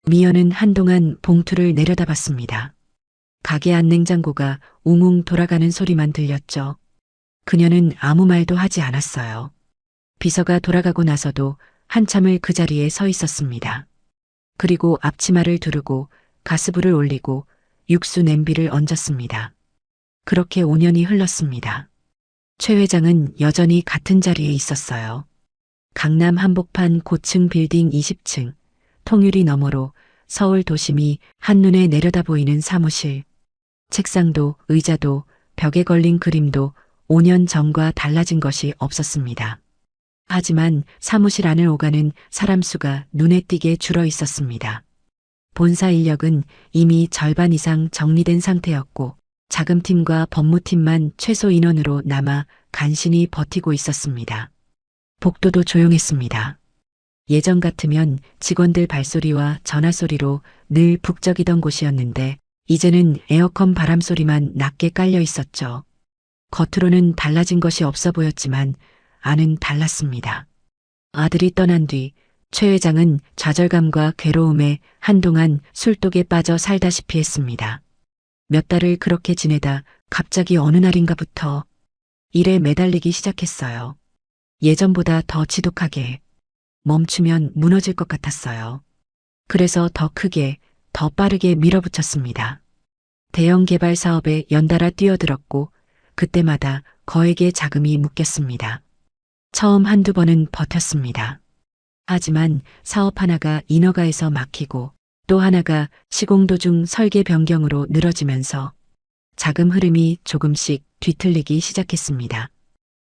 미연은 한동안 봉투를 내려다봤습니다. 가게 안 냉장고가 웅웅 돌아가는 소리만 들렸죠. 그녀는 아무 말도 하지 않았어요. 비서가 돌아가고 나서도 한참을 그 자리에 서 있었습니다. 그리고 앞치마를 두르고 가스불을 올리고 육수 냄비를 얹었습니다. 그렇게 5년이 흘렀습니다. 최 회장은 여전히 같은 자리에 있었어요. 강남 한복판 고층 빌딩 20층, 통유리 너머로 서울 도심이 한눈에 내려다 보이는 사무실. 책상도 의자도 벽에 걸린 그림도 5년 전과 달라진 것이 없었습니다. 하지만 사무실 안을 오가는 사람 수가 눈에 띄게 줄어 있었습니다. 본사 인력은 이미 절반 이상 정리된 상태였고 자금팀과 법무팀만 최소 인원으로 남아 간신히 버티고 있었습니다. 복도도 조용했습니다. 예전 같으면 직원들 발소리와 전화소리로 늘 북적이던 곳이었는데 이제는 에어컨 바람소리만 낮게 깔려 있었죠. 겉으로는 달라진 것이 없어 보였지만 안은 달랐습니다. 아들이 떠난 뒤 최 회장은 좌절감과 괴로움에 한동안 술독에 빠져 살다시피 했습니다. 몇 달을 그렇게 지내다 갑자기 어느 날인가부터 일에 매달리기 시작했어요. 예전보다 더 지독하게. 멈추면 무너질 것 같았어요. 그래서 더 크게, 더 빠르게 밀어붙였습니다. 대형 개발 사업에 연달아 뛰어들었고 그때마다 거액의 자금이 묶였습니다. 처음 한두 번은 버텼습니다. 하지만 사업 하나가 인허가에서 막히고 또 하나가 시공 도중 설계 변경으로 늘어지면서 자금 흐름이 조금씩 뒤틀리기 시작했습니다.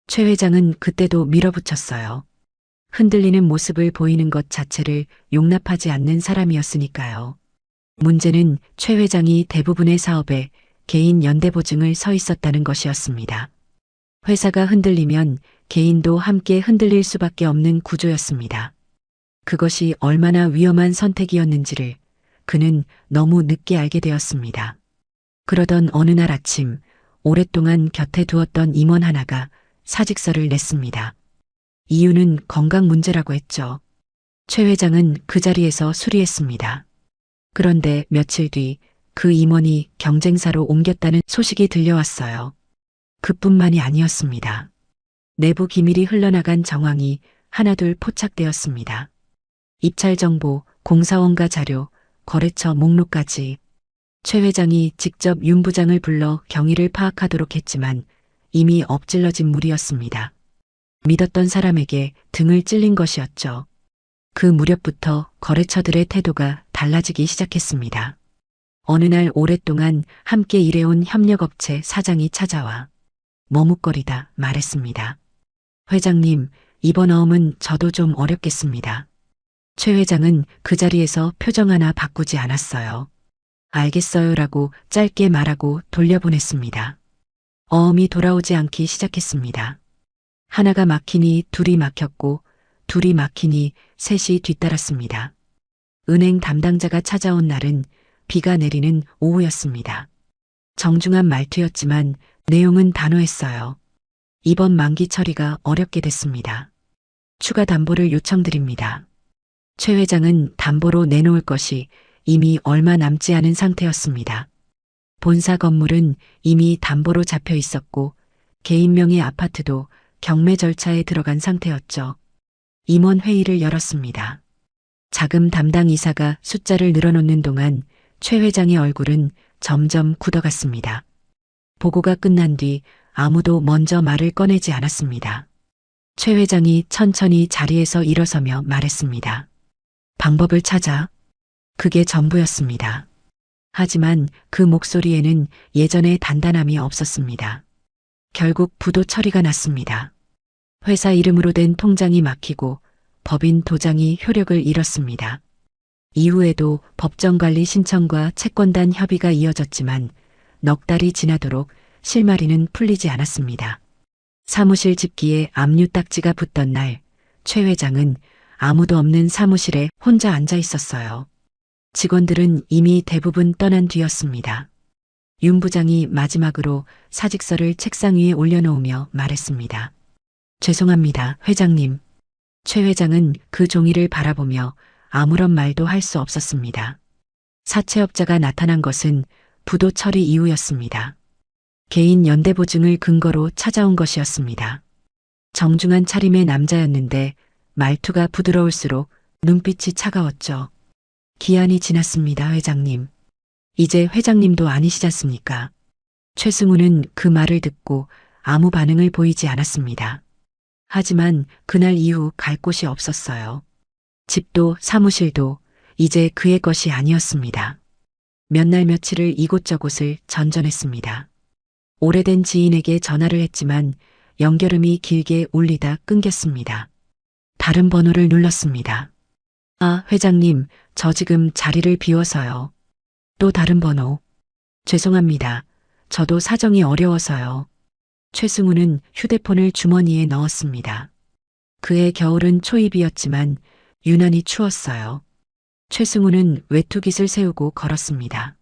최 회장은 그때도 밀어붙였어요. 흔들리는 모습을 보이는 것 자체를 용납하지 않는 사람이었으니까요. 문제는 최 회장이 대부분의 사업에 개인 연대보증을 서 있었다는 것이었습니다. 회사가 흔들리면 개인도 함께 흔들릴 수밖에 없는 구조였습니다. 그것이 얼마나 위험한 선택이었는지를 그는 너무 늦게 알게 되었습니다. 그러던 어느 날 아침 오랫동안 곁에 두었던 임원 하나가 사직서를 냈습니다. 이유는 건강 문제라고 했죠. 최 회장은 그 자리에서 수리했습니다. 그런데 며칠 뒤 그 임원이 경쟁사로 옮겼다는 소식이 들려왔어요. 그뿐만이 아니었습니다. 내부 기밀이 흘러나간 정황이 하나둘 포착되었습니다. 입찰 정보, 공사원가 자료, 거래처 목록까지. 최 회장이 직접 윤 부장을 불러 경위를 파악하도록 했지만 이미 엎질러진 물이었습니다. 믿었던 사람에게 등을 찔린 것이었죠. 그 무렵부터 거래처들의 태도가 달라지기 시작했습니다. 어느 날 오랫동안 함께 일해온 협력업체 사장이 찾아와 머뭇거리다 말했습니다. 회장님, 이번 어음은 저도 좀 어렵겠습니다. 최 회장은 그 자리에서 표정 하나 바꾸지 않았어요. 알겠어요라고 짧게 말하고 돌려보냈습니다. 어음이 돌아오지 않기 시작했습니다. 하나가 막히니 둘이 막혔고 둘이 막히니 셋이 뒤따랐습니다. 은행 담당자가 찾아온 날은 비가 내리는 오후였습니다. 정중한 말투였지만 내용은 단호했어요. 이번 만기 처리가 어렵게 됐습니다. 추가 담보를 요청드립니다. 최 회장은 담보로 내놓을 것이 이미 얼마 남지 않은 상태였습니다. 본사 건물은 이미 담보로 잡혀 있었고 개인 명의 아파트도 경매 절차에 들어간 상태였죠. 임원 회의를 열었습니다. 자금 담당 이사가 숫자를 늘어놓는 동안 최 회장의 얼굴은 점점 굳어갔습니다. 보고가 끝난 뒤 아무도 먼저 말을 꺼내지 않았습니다. 최 회장이 천천히 자리에서 일어서며 말했습니다. 방법을 찾아. 그게 전부였습니다. 하지만 그 목소리에는 예전의 단단함이 없었습니다. 결국 부도 처리가 났습니다. 회사 이름으로 된 통장이 막히고 법인 도장이 효력을 잃었습니다. 이후에도 법정관리 신청과 채권단 협의가 이어졌지만 넉 달이 지나도록 실마리는 풀리지 않았습니다. 사무실 집기에 압류 딱지가 붙던 날, 최 회장은 아무도 없는 사무실에 혼자 앉아 있었어요. 직원들은 이미 대부분 떠난 뒤였습니다. 윤 부장이 마지막으로 사직서를 책상 위에 올려놓으며 말했습니다. 죄송합니다, 회장님. 최 회장은 그 종이를 바라보며 아무런 말도 할 수 없었습니다. 사채업자가 나타난 것은 부도 처리 이후였습니다. 개인 연대보증을 근거로 찾아온 것이었습니다. 정중한 차림의 남자였는데 말투가 부드러울수록 눈빛이 차가웠죠. 기한이 지났습니다, 회장님. 이제 회장님도 아니시지 않습니까? 최승우는 그 말을 듣고 아무 반응을 보이지 않았습니다. 하지만 그날 이후 갈 곳이 없었어요. 집도 사무실도 이제 그의 것이 아니었습니다. 몇 날 며칠을 이곳저곳을 전전했습니다. 오래된 지인에게 전화를 했지만 연결음이 길게 울리다 끊겼습니다. 다른 번호를 눌렀습니다. 아, 회장님, 저 지금 자리를 비워서요. 또 다른 번호. 죄송합니다. 저도 사정이 어려워서요. 최승우는 휴대폰을 주머니에 넣었습니다. 그의 겨울은 초입이었지만 유난히 추웠어요. 최승우는 외투깃을 세우고 걸었습니다.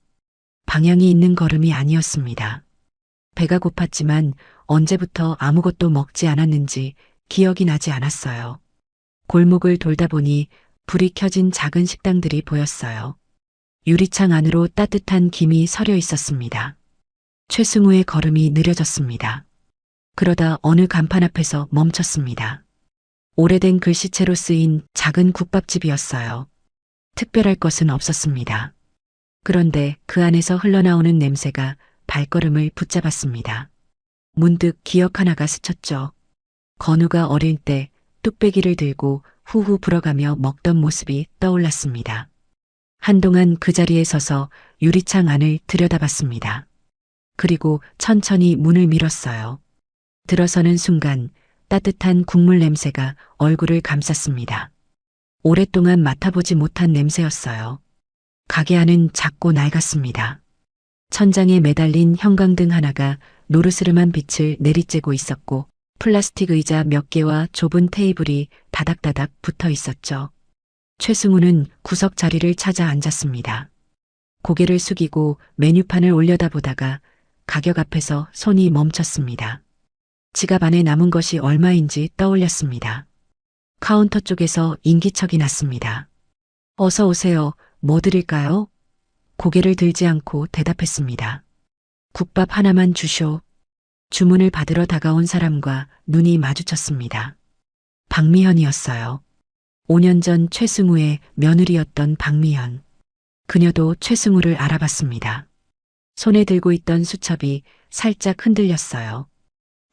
방향이 있는 걸음이 아니었습니다. 배가 고팠지만 언제부터 아무것도 먹지 않았는지 기억이 나지 않았어요. 골목을 돌다 보니 불이 켜진 작은 식당들이 보였어요. 유리창 안으로 따뜻한 김이 서려 있었습니다. 최승우의 걸음이 느려졌습니다. 그러다 어느 간판 앞에서 멈췄습니다. 오래된 글씨체로 쓰인 작은 국밥집이었어요. 특별할 것은 없었습니다. 그런데 그 안에서 흘러나오는 냄새가 발걸음을 붙잡았습니다. 문득 기억 하나가 스쳤죠. 건우가 어릴 때 뚝배기를 들고 후후 불어가며 먹던 모습이 떠올랐습니다. 한동안 그 자리에 서서 유리창 안을 들여다봤습니다. 그리고 천천히 문을 밀었어요. 들어서는 순간 따뜻한 국물 냄새가 얼굴을 감쌌습니다. 오랫동안 맡아보지 못한 냄새였어요. 가게 안은 작고 낡았습니다. 천장에 매달린 형광등 하나가 노르스름한 빛을 내리쬐고 있었고 플라스틱 의자 몇 개와 좁은 테이블이 다닥다닥 붙어 있었죠. 최승우는 구석 자리를 찾아 앉았습니다. 고개를 숙이고 메뉴판을 올려다보다가 가격 앞에서 손이 멈췄습니다. 지갑 안에 남은 것이 얼마인지 떠올렸습니다. 카운터 쪽에서 인기척이 났습니다. 어서 오세요. 뭐 드릴까요? 고개를 들지 않고 대답했습니다. 국밥 하나만 주쇼. 주문을 받으러 다가온 사람과 눈이 마주쳤습니다. 박미현이었어요. 5년 전 최승우의 며느리였던 박미현. 그녀도 최승우를 알아봤습니다. 손에 들고 있던 수첩이 살짝 흔들렸어요.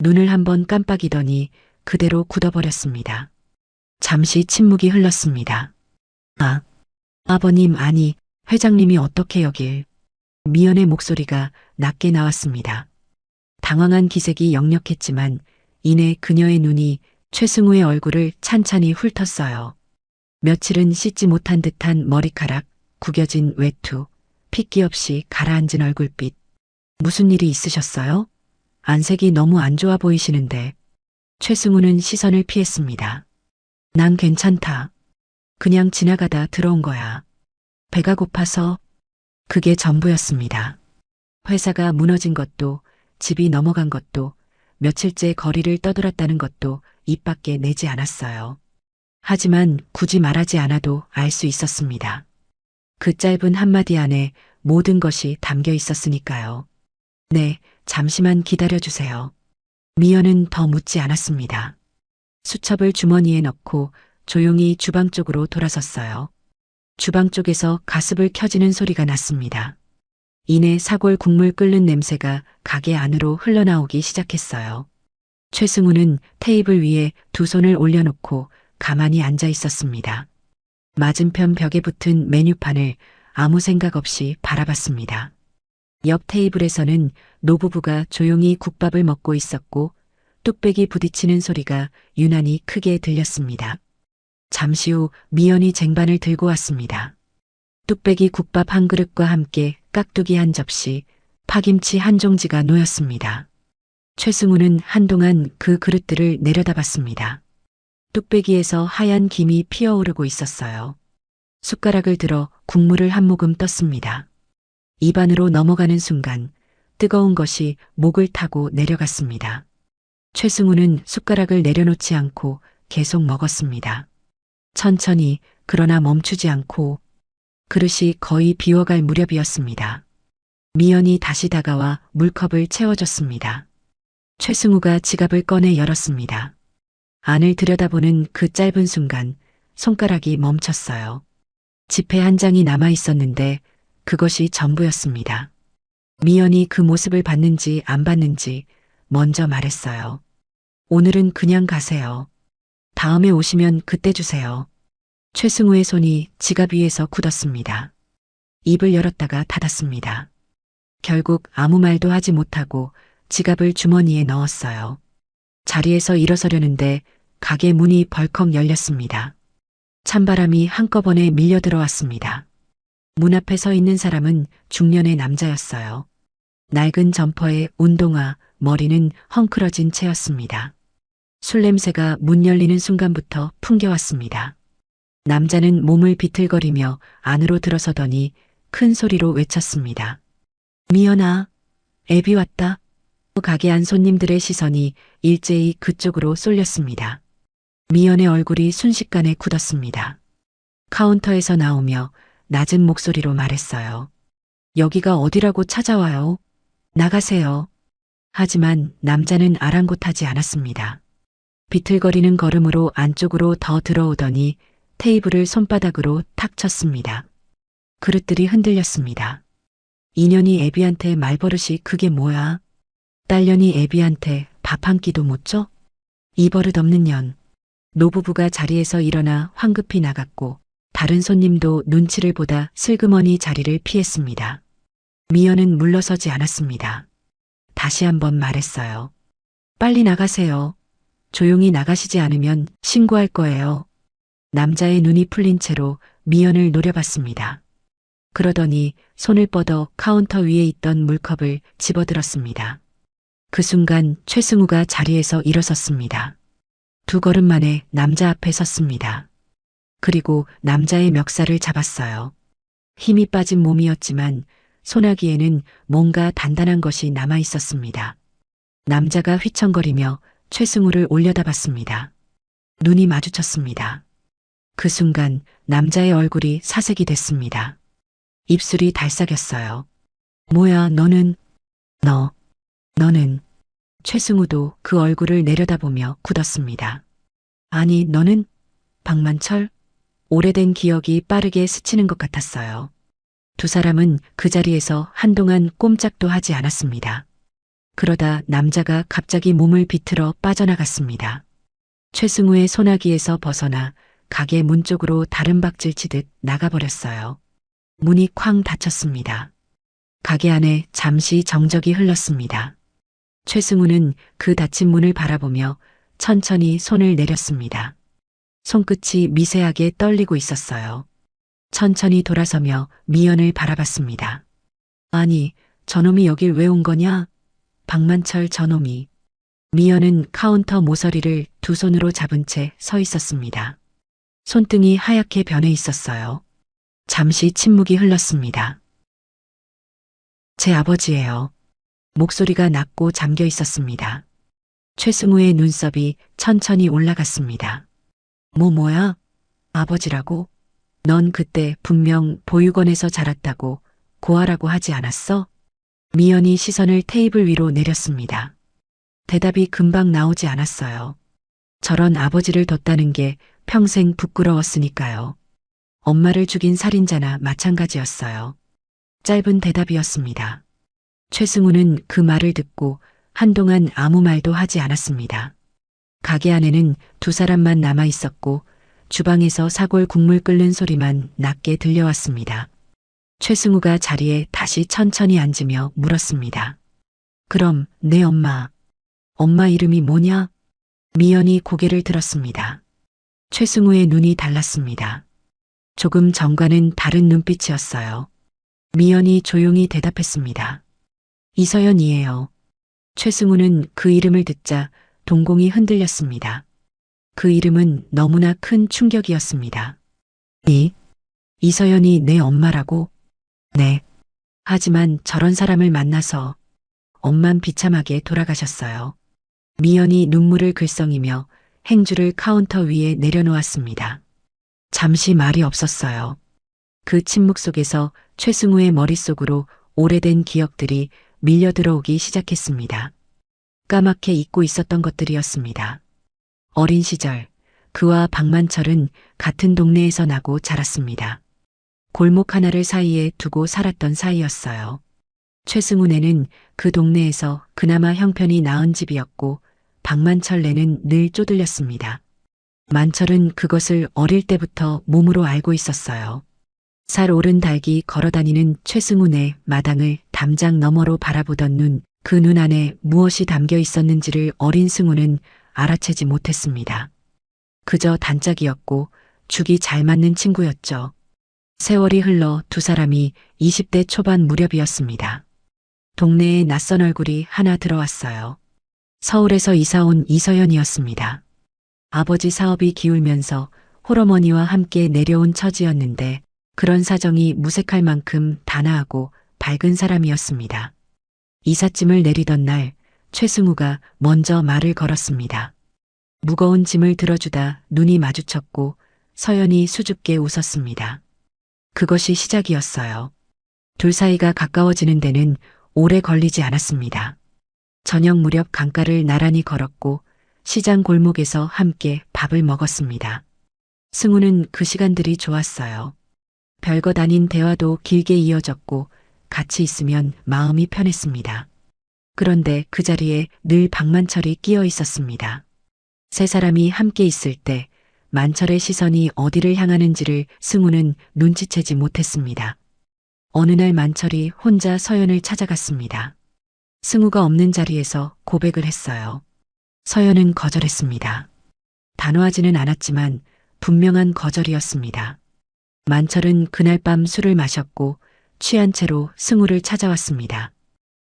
눈을 한번 깜빡이더니 그대로 굳어버렸습니다. 잠시 침묵이 흘렀습니다. 아버님, 아니, 회장님이 어떻게 여길? 미연의 목소리가 낮게 나왔습니다. 당황한 기색이 역력했지만 이내 그녀의 눈이 최승우의 얼굴을 찬찬히 훑었어요. 며칠은 씻지 못한 듯한 머리카락, 구겨진 외투, 핏기 없이 가라앉은 얼굴빛. 무슨 일이 있으셨어요? 안색이 너무 안 좋아 보이시는데. 최승우는 시선을 피했습니다. 난 괜찮다. 그냥 지나가다 들어온 거야. 배가 고파서. 그게 전부였습니다. 회사가 무너진 것도, 집이 넘어간 것도, 며칠째 거리를 떠돌았다는 것도 입 밖에 내지 않았어요. 하지만 굳이 말하지 않아도 알 수 있었습니다. 그 짧은 한마디 안에 모든 것이 담겨 있었으니까요. 네, 잠시만 기다려주세요. 미연은 더 묻지 않았습니다. 수첩을 주머니에 넣고 조용히 주방 쪽으로 돌아섰어요. 주방 쪽에서 가습을 켜지는 소리가 났습니다. 이내 사골 국물 끓는 냄새가 가게 안으로 흘러나오기 시작했어요. 최승우는 테이블 위에 두 손을 올려놓고 가만히 앉아 있었습니다. 맞은편 벽에 붙은 메뉴판을 아무 생각 없이 바라봤습니다. 옆 테이블에서는 노부부가 조용히 국밥을 먹고 있었고 뚝배기 부딪히는 소리가 유난히 크게 들렸습니다. 잠시 후 미연이 쟁반을 들고 왔습니다. 뚝배기 국밥 한 그릇과 함께 깍두기 한 접시, 파김치 한 종지가 놓였습니다. 최승우는 한동안 그 그릇들을 내려다봤습니다. 뚝배기에서 하얀 김이 피어오르고 있었어요. 숟가락을 들어 국물을 한 모금 떴습니다. 입안으로 넘어가는 순간 뜨거운 것이 목을 타고 내려갔습니다. 최승우는 숟가락을 내려놓지 않고 계속 먹었습니다. 천천히, 그러나 멈추지 않고. 그릇이 거의 비워갈 무렵이었습니다. 미연이 다시 다가와 물컵을 채워줬습니다. 최승우가 지갑을 꺼내 열었습니다. 안을 들여다보는 그 짧은 순간 손가락이 멈췄어요. 지폐 한 장이 남아 있었는데 그것이 전부였습니다. 미연이 그 모습을 봤는지 안 봤는지 먼저 말했어요. 오늘은 그냥 가세요. 다음에 오시면 그때 주세요. 최승우의 손이 지갑 위에서 굳었습니다. 입을 열었다가 닫았습니다. 결국 아무 말도 하지 못하고 지갑을 주머니에 넣었어요. 자리에서 일어서려는데 가게 문이 벌컥 열렸습니다. 찬바람이 한꺼번에 밀려 들어왔습니다. 문 앞에 서 있는 사람은 중년의 남자였어요. 낡은 점퍼에 운동화, 머리는 헝클어진 채였습니다. 술 냄새가 문 열리는 순간부터 풍겨왔습니다. 남자는 몸을 비틀거리며 안으로 들어서더니 큰 소리로 외쳤습니다. 미연아, 애비 왔다. 가게 안 손님들의 시선이 일제히 그쪽으로 쏠렸습니다. 미연의 얼굴이 순식간에 굳었습니다. 카운터에서 나오며 낮은 목소리로 말했어요. 여기가 어디라고 찾아와요? 나가세요. 하지만 남자는 아랑곳하지 않았습니다. 비틀거리는 걸음으로 안쪽으로 더 들어오더니 테이블을 손바닥으로 탁 쳤습니다. 그릇들이 흔들렸습니다. 인연이 애비한테 말버릇이 그게 뭐야? 딸년이 애비한테 밥 한 끼도 못 줘? 이 버릇 없는 년. 노부부가 자리에서 일어나 황급히 나갔고 다른 손님도 눈치를 보다 슬그머니 자리를 피했습니다. 미연은 물러서지 않았습니다. 다시 한번 말했어요. 빨리 나가세요. 조용히 나가시지 않으면 신고할 거예요. 남자의 눈이 풀린 채로 미연을 노려봤습니다. 그러더니 손을 뻗어 카운터 위에 있던 물컵을 집어들었습니다. 그 순간 최승우가 자리에서 일어섰습니다. 두 걸음 만에 남자 앞에 섰습니다. 그리고 남자의 멱살을 잡았어요. 힘이 빠진 몸이었지만 소나기에는 뭔가 단단한 것이 남아 있었습니다. 남자가 휘청거리며 최승우를 올려다봤습니다. 눈이 마주쳤습니다. 그 순간 남자의 얼굴이 사색이 됐습니다. 입술이 달싹였어요. 뭐야, 너는? 너는? 최승우도 그 얼굴을 내려다보며 굳었습니다. 아니, 너는? 박만철? 오래된 기억이 빠르게 스치는 것 같았어요. 두 사람은 그 자리에서 한동안 꼼짝도 하지 않았습니다. 그러다 남자가 갑자기 몸을 비틀어 빠져나갔습니다. 최승우의 소나기에서 벗어나 가게 문 쪽으로 다른 박질 치듯 나가버렸어요. 문이 쾅 닫혔습니다. 가게 안에 잠시 정적이 흘렀습니다. 최승우는 그 닫힌 문을 바라보며 천천히 손을 내렸습니다. 손끝이 미세하게 떨리고 있었어요. 천천히 돌아서며 미연을 바라봤습니다. 아니, 저놈이 여길 왜 온 거냐? 박만철 저놈이. 미연은 카운터 모서리를 두 손으로 잡은 채 서 있었습니다. 손등이 하얗게 변해 있었어요. 잠시 침묵이 흘렀습니다. 제 아버지예요. 목소리가 낮고 잠겨 있었습니다. 최승우의 눈썹이 천천히 올라갔습니다. 뭐야? 아버지라고? 넌 그때 분명 보육원에서 자랐다고 고아라고 하지 않았어? 미연이 시선을 테이블 위로 내렸습니다. 대답이 금방 나오지 않았어요. 저런 아버지를 뒀다는 게 평생 부끄러웠으니까요. 엄마를 죽인 살인자나 마찬가지였어요. 짧은 대답이었습니다. 최승우는 그 말을 듣고 한동안 아무 말도 하지 않았습니다. 가게 안에는 두 사람만 남아 있었고 주방에서 사골 국물 끓는 소리만 낮게 들려왔습니다. 최승우가 자리에 다시 천천히 앉으며 물었습니다. 그럼 내 엄마 이름이 뭐냐? 미연이 고개를 들었습니다. 최승우의 눈이 달랐습니다. 조금 전과는 다른 눈빛이었어요. 미연이 조용히 대답했습니다. 이서연이에요. 최승우는 그 이름을 듣자 동공이 흔들렸습니다. 그 이름은 너무나 큰 충격이었습니다. 이서연이 내 엄마라고? 네. 하지만 저런 사람을 만나서 엄만 비참하게 돌아가셨어요. 미연이 눈물을 글썽이며 행주를 카운터 위에 내려놓았습니다. 잠시 말이 없었어요. 그 침묵 속에서 최승우의 머릿속으로 오래된 기억들이 밀려 들어오기 시작했습니다. 까맣게 잊고 있었던 것들이었습니다. 어린 시절, 그와 박만철은 같은 동네에서 나고 자랐습니다. 골목 하나를 사이에 두고 살았던 사이였어요. 최승우네는 그 동네에서 그나마 형편이 나은 집이었고 박만철네는 늘 쪼들렸습니다. 만철은 그것을 어릴 때부터 몸으로 알고 있었어요. 살 오른 닭이 걸어다니는 최승우네 마당을 담장 너머로 바라보던 눈, 그 눈 안에 무엇이 담겨 있었는지를 어린 승우는 알아채지 못했습니다. 그저 단짝이었고 죽이 잘 맞는 친구였죠. 세월이 흘러 두 사람이 20대 초반 무렵이었습니다. 동네에 낯선 얼굴이 하나 들어왔어요. 서울에서 이사온 이서연이었습니다. 아버지 사업이 기울면서 홀어머니와 함께 내려온 처지였는데 그런 사정이 무색할 만큼 단아하고 밝은 사람이었습니다. 이삿짐을 내리던 날 최승우가 먼저 말을 걸었습니다. 무거운 짐을 들어주다 눈이 마주쳤고 서연이 수줍게 웃었습니다. 그것이 시작이었어요. 둘 사이가 가까워지는 데는 오래 걸리지 않았습니다. 저녁 무렵 강가를 나란히 걸었고 시장 골목에서 함께 밥을 먹었습니다. 승우는 그 시간들이 좋았어요. 별것 아닌 대화도 길게 이어졌고 같이 있으면 마음이 편했습니다. 그런데 그 자리에 늘 박만철이 끼어 있었습니다. 세 사람이 함께 있을 때 만철의 시선이 어디를 향하는지를 승우는 눈치채지 못했습니다. 어느 날 만철이 혼자 서연을 찾아갔습니다. 승우가 없는 자리에서 고백을 했어요. 서연은 거절했습니다. 단호하지는 않았지만 분명한 거절이었습니다. 만철은 그날 밤 술을 마셨고 취한 채로 승우를 찾아왔습니다.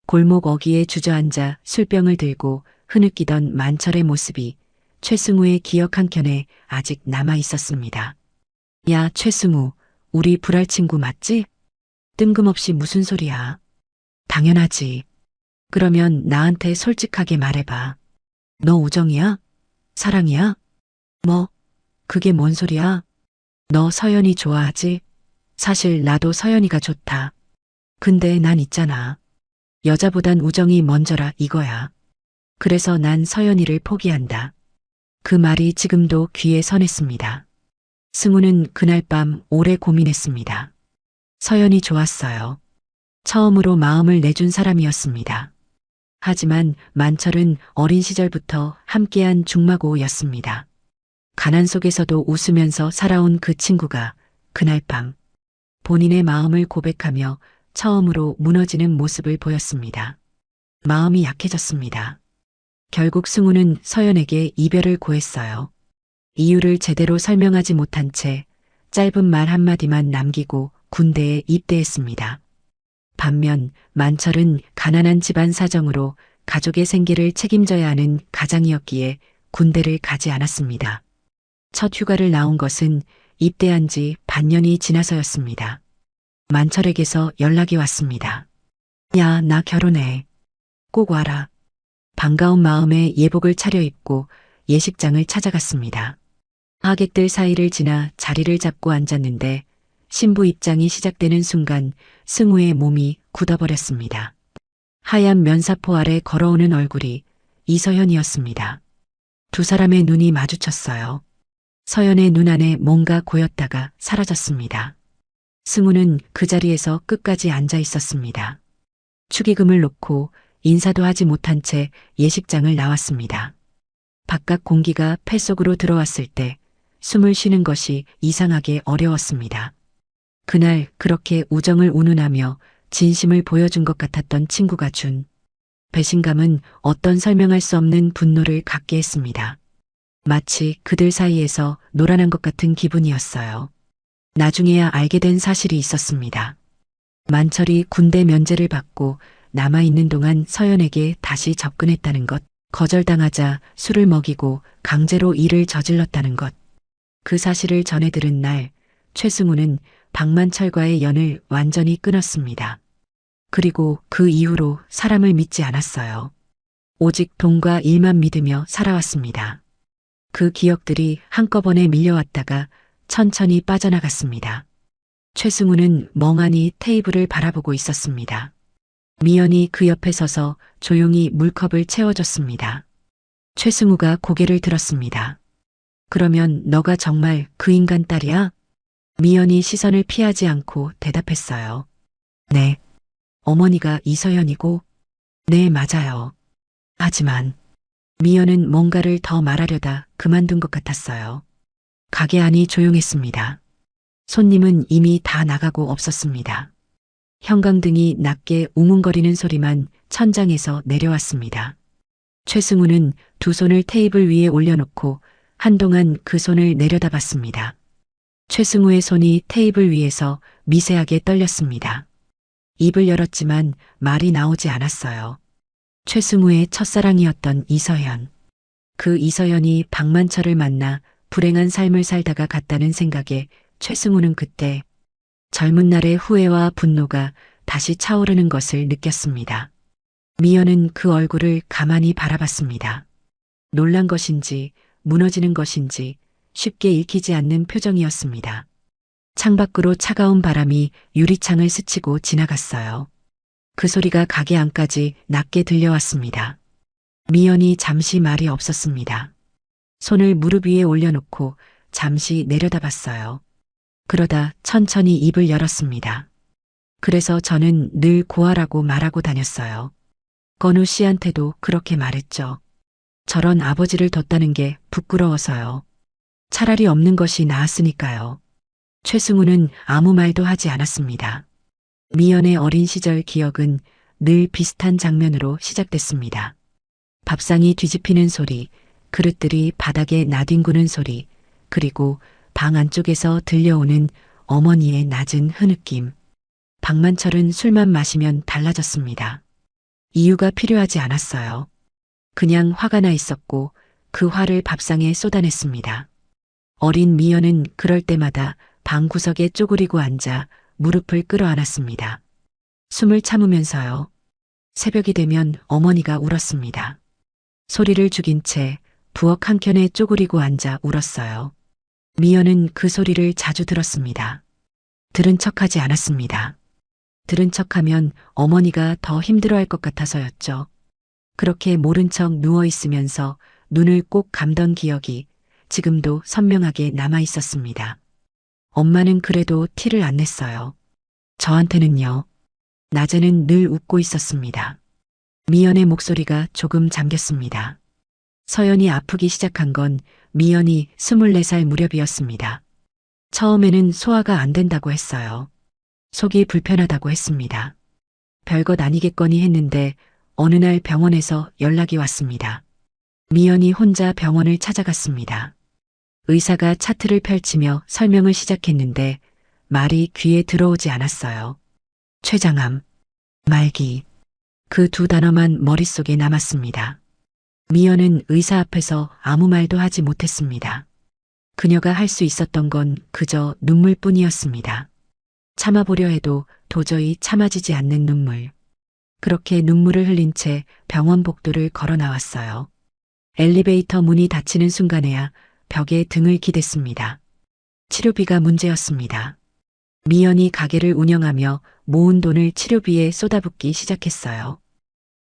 골목 어귀에 주저앉아 술병을 들고 흐느끼던 만철의 모습이 최승우의 기억 한켠에 아직 남아 있었습니다. 야, 최승우, 우리 불알 친구 맞지? 뜬금없이 무슨 소리야? 당연하지. 그러면 나한테 솔직하게 말해봐. 너 우정이야? 사랑이야? 뭐, 그게 뭔 소리야? 너 서연이 좋아하지? 사실 나도 서연이가 좋다. 근데 난 있잖아. 여자보단 우정이 먼저라 이거야. 그래서 난 서연이를 포기한다. 그 말이 지금도 귀에 선했습니다. 승우는 그날 밤 오래 고민했습니다. 서연이 좋았어요. 처음으로 마음을 내준 사람이었습니다. 하지만 만철은 어린 시절부터 함께한 중마고였습니다. 가난 속에서도 웃으면서 살아온 그 친구가 그날 밤 본인의 마음을 고백하며 처음으로 무너지는 모습을 보였습니다. 마음이 약해졌습니다. 결국 승우는 서연에게 이별을 고했어요. 이유를 제대로 설명하지 못한 채 짧은 말 한마디만 남기고 군대에 입대했습니다. 반면 만철은 가난한 집안 사정으로 가족의 생계를 책임져야 하는 가장이었기에 군대를 가지 않았습니다. 첫 휴가를 나온 것은 입대한 지 반년이 지나서였습니다. 만철에게서 연락이 왔습니다. 야, 나 결혼해. 꼭 와라. 반가운 마음에 예복을 차려입고 예식장을 찾아갔습니다. 하객들 사이를 지나 자리를 잡고 앉았는데 신부 입장이 시작되는 순간 승우의 몸이 굳어버렸습니다. 하얀 면사포 아래 걸어오는 얼굴이 이서연이었습니다. 두 사람의 눈이 마주쳤어요. 서연의 눈 안에 뭔가 고였다가 사라졌습니다. 승우는 그 자리에서 끝까지 앉아 있었습니다. 축의금을 놓고 인사도 하지 못한 채 예식장을 나왔습니다. 바깥 공기가 폐 속으로 들어왔을 때 숨을 쉬는 것이 이상하게 어려웠습니다. 그날 그렇게 우정을 운운하며 진심을 보여준 것 같았던 친구가 준 배신감은 어떤 설명할 수 없는 분노를 갖게 했습니다. 마치 그들 사이에서 노란한 것 같은 기분이었어요. 나중에야 알게 된 사실이 있었습니다. 만철이 군대 면제를 받고 남아있는 동안 서연에게 다시 접근했다는 것, 거절당하자 술을 먹이고 강제로 일을 저질렀다는 것. 그 사실을 전해 들은 날, 최승우는 박만철과의 연을 완전히 끊었습니다. 그리고 그 이후로 사람을 믿지 않았어요. 오직 돈과 일만 믿으며 살아왔습니다. 그 기억들이 한꺼번에 밀려왔다가 천천히 빠져나갔습니다. 최승우는 멍하니 테이블을 바라보고 있었습니다. 미연이 그 옆에 서서 조용히 물컵을 채워줬습니다. 최승우가 고개를 들었습니다. 그러면 너가 정말 그 인간 딸이야? 미연이 시선을 피하지 않고 대답했어요. 네. 어머니가 이서연이고, 네, 맞아요. 하지만 미연은 뭔가를 더 말하려다 그만둔 것 같았어요. 가게 안이 조용했습니다. 손님은 이미 다 나가고 없었습니다. 형광등이 낮게 웅웅거리는 소리만 천장에서 내려왔습니다. 최승우는 두 손을 테이블 위에 올려놓고 한동안 그 손을 내려다봤습니다. 최승우의 손이 테이블 위에서 미세하게 떨렸습니다. 입을 열었지만 말이 나오지 않았어요. 최승우의 첫사랑이었던 이서연. 그 이서연이 박만철을 만나 불행한 삶을 살다가 갔다는 생각에 최승우는 그때 젊은 날의 후회와 분노가 다시 차오르는 것을 느꼈습니다. 미연은 그 얼굴을 가만히 바라봤습니다. 놀란 것인지 무너지는 것인지 쉽게 읽히지 않는 표정이었습니다. 창밖으로 차가운 바람이 유리창을 스치고 지나갔어요. 그 소리가 가게 안까지 낮게 들려왔습니다. 미연이 잠시 말이 없었습니다. 손을 무릎 위에 올려놓고 잠시 내려다봤어요. 그러다 천천히 입을 열었습니다. 그래서 저는 늘 고아라고 말하고 다녔어요. 건우 씨한테도 그렇게 말했죠. 저런 아버지를 뒀다는 게 부끄러워서요. 차라리 없는 것이 나았으니까요. 최승우는 아무 말도 하지 않았습니다. 미연의 어린 시절 기억은 늘 비슷한 장면으로 시작됐습니다. 밥상이 뒤집히는 소리, 그릇들이 바닥에 나뒹구는 소리, 그리고 방 안쪽에서 들려오는 어머니의 낮은 흐느낌. 박만철은 술만 마시면 달라졌습니다. 이유가 필요하지 않았어요. 그냥 화가 나 있었고 그 화를 밥상에 쏟아냈습니다. 어린 미연은 그럴 때마다 방 구석에 쪼그리고 앉아 무릎을 끌어안았습니다. 숨을 참으면서요. 새벽이 되면 어머니가 울었습니다. 소리를 죽인 채 부엌 한켠에 쪼그리고 앉아 울었어요. 미연은 그 소리를 자주 들었습니다. 들은 척하지 않았습니다. 들은 척하면 어머니가 더 힘들어할 것 같아서였죠. 그렇게 모른 척 누워 있으면서 눈을 꼭 감던 기억이 지금도 선명하게 남아 있었습니다. 엄마는 그래도 티를 안 냈어요. 저한테는요. 낮에는 늘 웃고 있었습니다. 미연의 목소리가 조금 잠겼습니다. 서연이 아프기 시작한 건 미연이 24살 무렵이었습니다. 처음에는 소화가 안 된다고 했어요. 속이 불편하다고 했습니다. 별것 아니겠거니 했는데 어느 날 병원에서 연락이 왔습니다. 미연이 혼자 병원을 찾아갔습니다. 의사가 차트를 펼치며 설명을 시작했는데 말이 귀에 들어오지 않았어요. 췌장암, 말기. 그 두 단어만 머릿속에 남았습니다. 미연은 의사 앞에서 아무 말도 하지 못했습니다. 그녀가 할 수 있었던 건 그저 눈물뿐이었습니다. 참아보려 해도 도저히 참아지지 않는 눈물. 그렇게 눈물을 흘린 채 병원 복도를 걸어 나왔어요. 엘리베이터 문이 닫히는 순간에야 벽에 등을 기댔습니다. 치료비가 문제였습니다. 미연이 가게를 운영하며 모은 돈을 치료비에 쏟아붓기 시작했어요.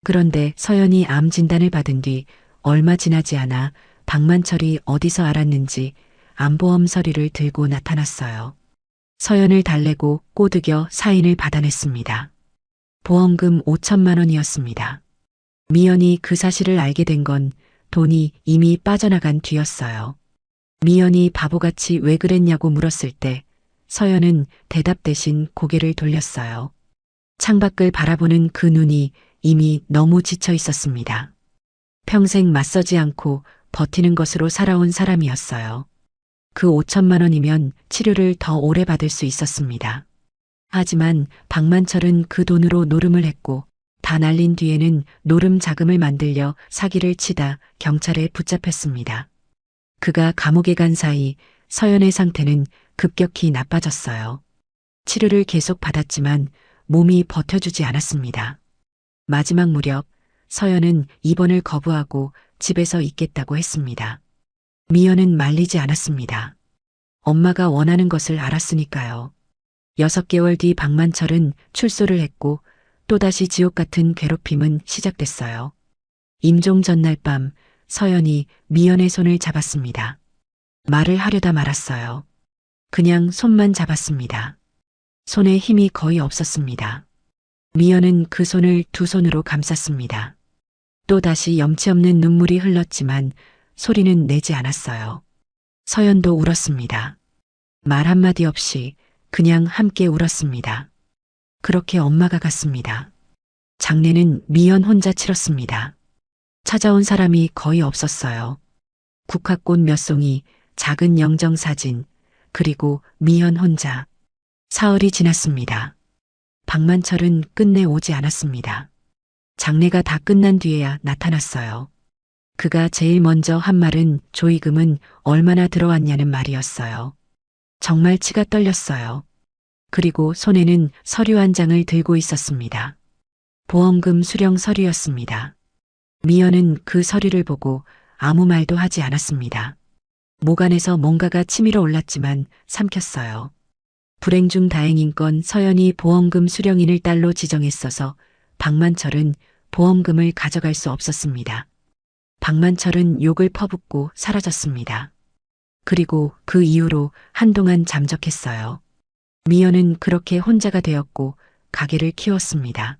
그런데 서연이 암 진단을 받은 뒤 얼마 지나지 않아 박만철이 어디서 알았는지 암보험 서류를 들고 나타났어요. 서연을 달래고 꼬드겨 사인을 받아냈습니다. 보험금 5천만 원이었습니다. 미연이 그 사실을 알게 된 건 돈이 이미 빠져나간 뒤였어요. 미연이 바보같이 왜 그랬냐고 물었을 때 서연은 대답 대신 고개를 돌렸어요. 창밖을 바라보는 그 눈이 이미 너무 지쳐 있었습니다. 평생 맞서지 않고 버티는 것으로 살아온 사람이었어요. 그 5천만 원이면 치료를 더 오래 받을 수 있었습니다. 하지만 박만철은 그 돈으로 노름을 했고 다 날린 뒤에는 노름 자금을 만들려 사기를 치다 경찰에 붙잡혔습니다. 그가 감옥에 간 사이 서연의 상태는 급격히 나빠졌어요. 치료를 계속 받았지만 몸이 버텨주지 않았습니다. 마지막 무렵 서연은 입원을 거부하고 집에서 있겠다고 했습니다. 미연은 말리지 않았습니다. 엄마가 원하는 것을 알았으니까요. 6개월 뒤 박만철은 출소를 했고 또다시 지옥 같은 괴롭힘은 시작됐어요. 임종 전날 밤 서연이 미연의 손을 잡았습니다. 말을 하려다 말았어요. 그냥 손만 잡았습니다. 손에 힘이 거의 없었습니다. 미연은 그 손을 두 손으로 감쌌습니다. 또다시 염치 없는 눈물이 흘렀지만 소리는 내지 않았어요. 서연도 울었습니다. 말 한마디 없이 그냥 함께 울었습니다. 그렇게 엄마가 갔습니다. 장례는 미연 혼자 치렀습니다. 찾아온 사람이 거의 없었어요. 국화꽃 몇 송이, 작은 영정사진, 그리고 미연 혼자. 사흘이 지났습니다. 박만철은 끝내 오지 않았습니다. 장례가 다 끝난 뒤에야 나타났어요. 그가 제일 먼저 한 말은 조의금은 얼마나 들어왔냐는 말이었어요. 정말 치가 떨렸어요. 그리고 손에는 서류 한 장을 들고 있었습니다. 보험금 수령 서류였습니다. 미연은 그 서류를 보고 아무 말도 하지 않았습니다. 목 안에서 뭔가가 치밀어 올랐지만 삼켰어요. 불행 중 다행인 건 서연이 보험금 수령인을 딸로 지정했어서 박만철은 보험금을 가져갈 수 없었습니다. 박만철은 욕을 퍼붓고 사라졌습니다. 그리고 그 이후로 한동안 잠적했어요. 미연은 그렇게 혼자가 되었고 가게를 키웠습니다.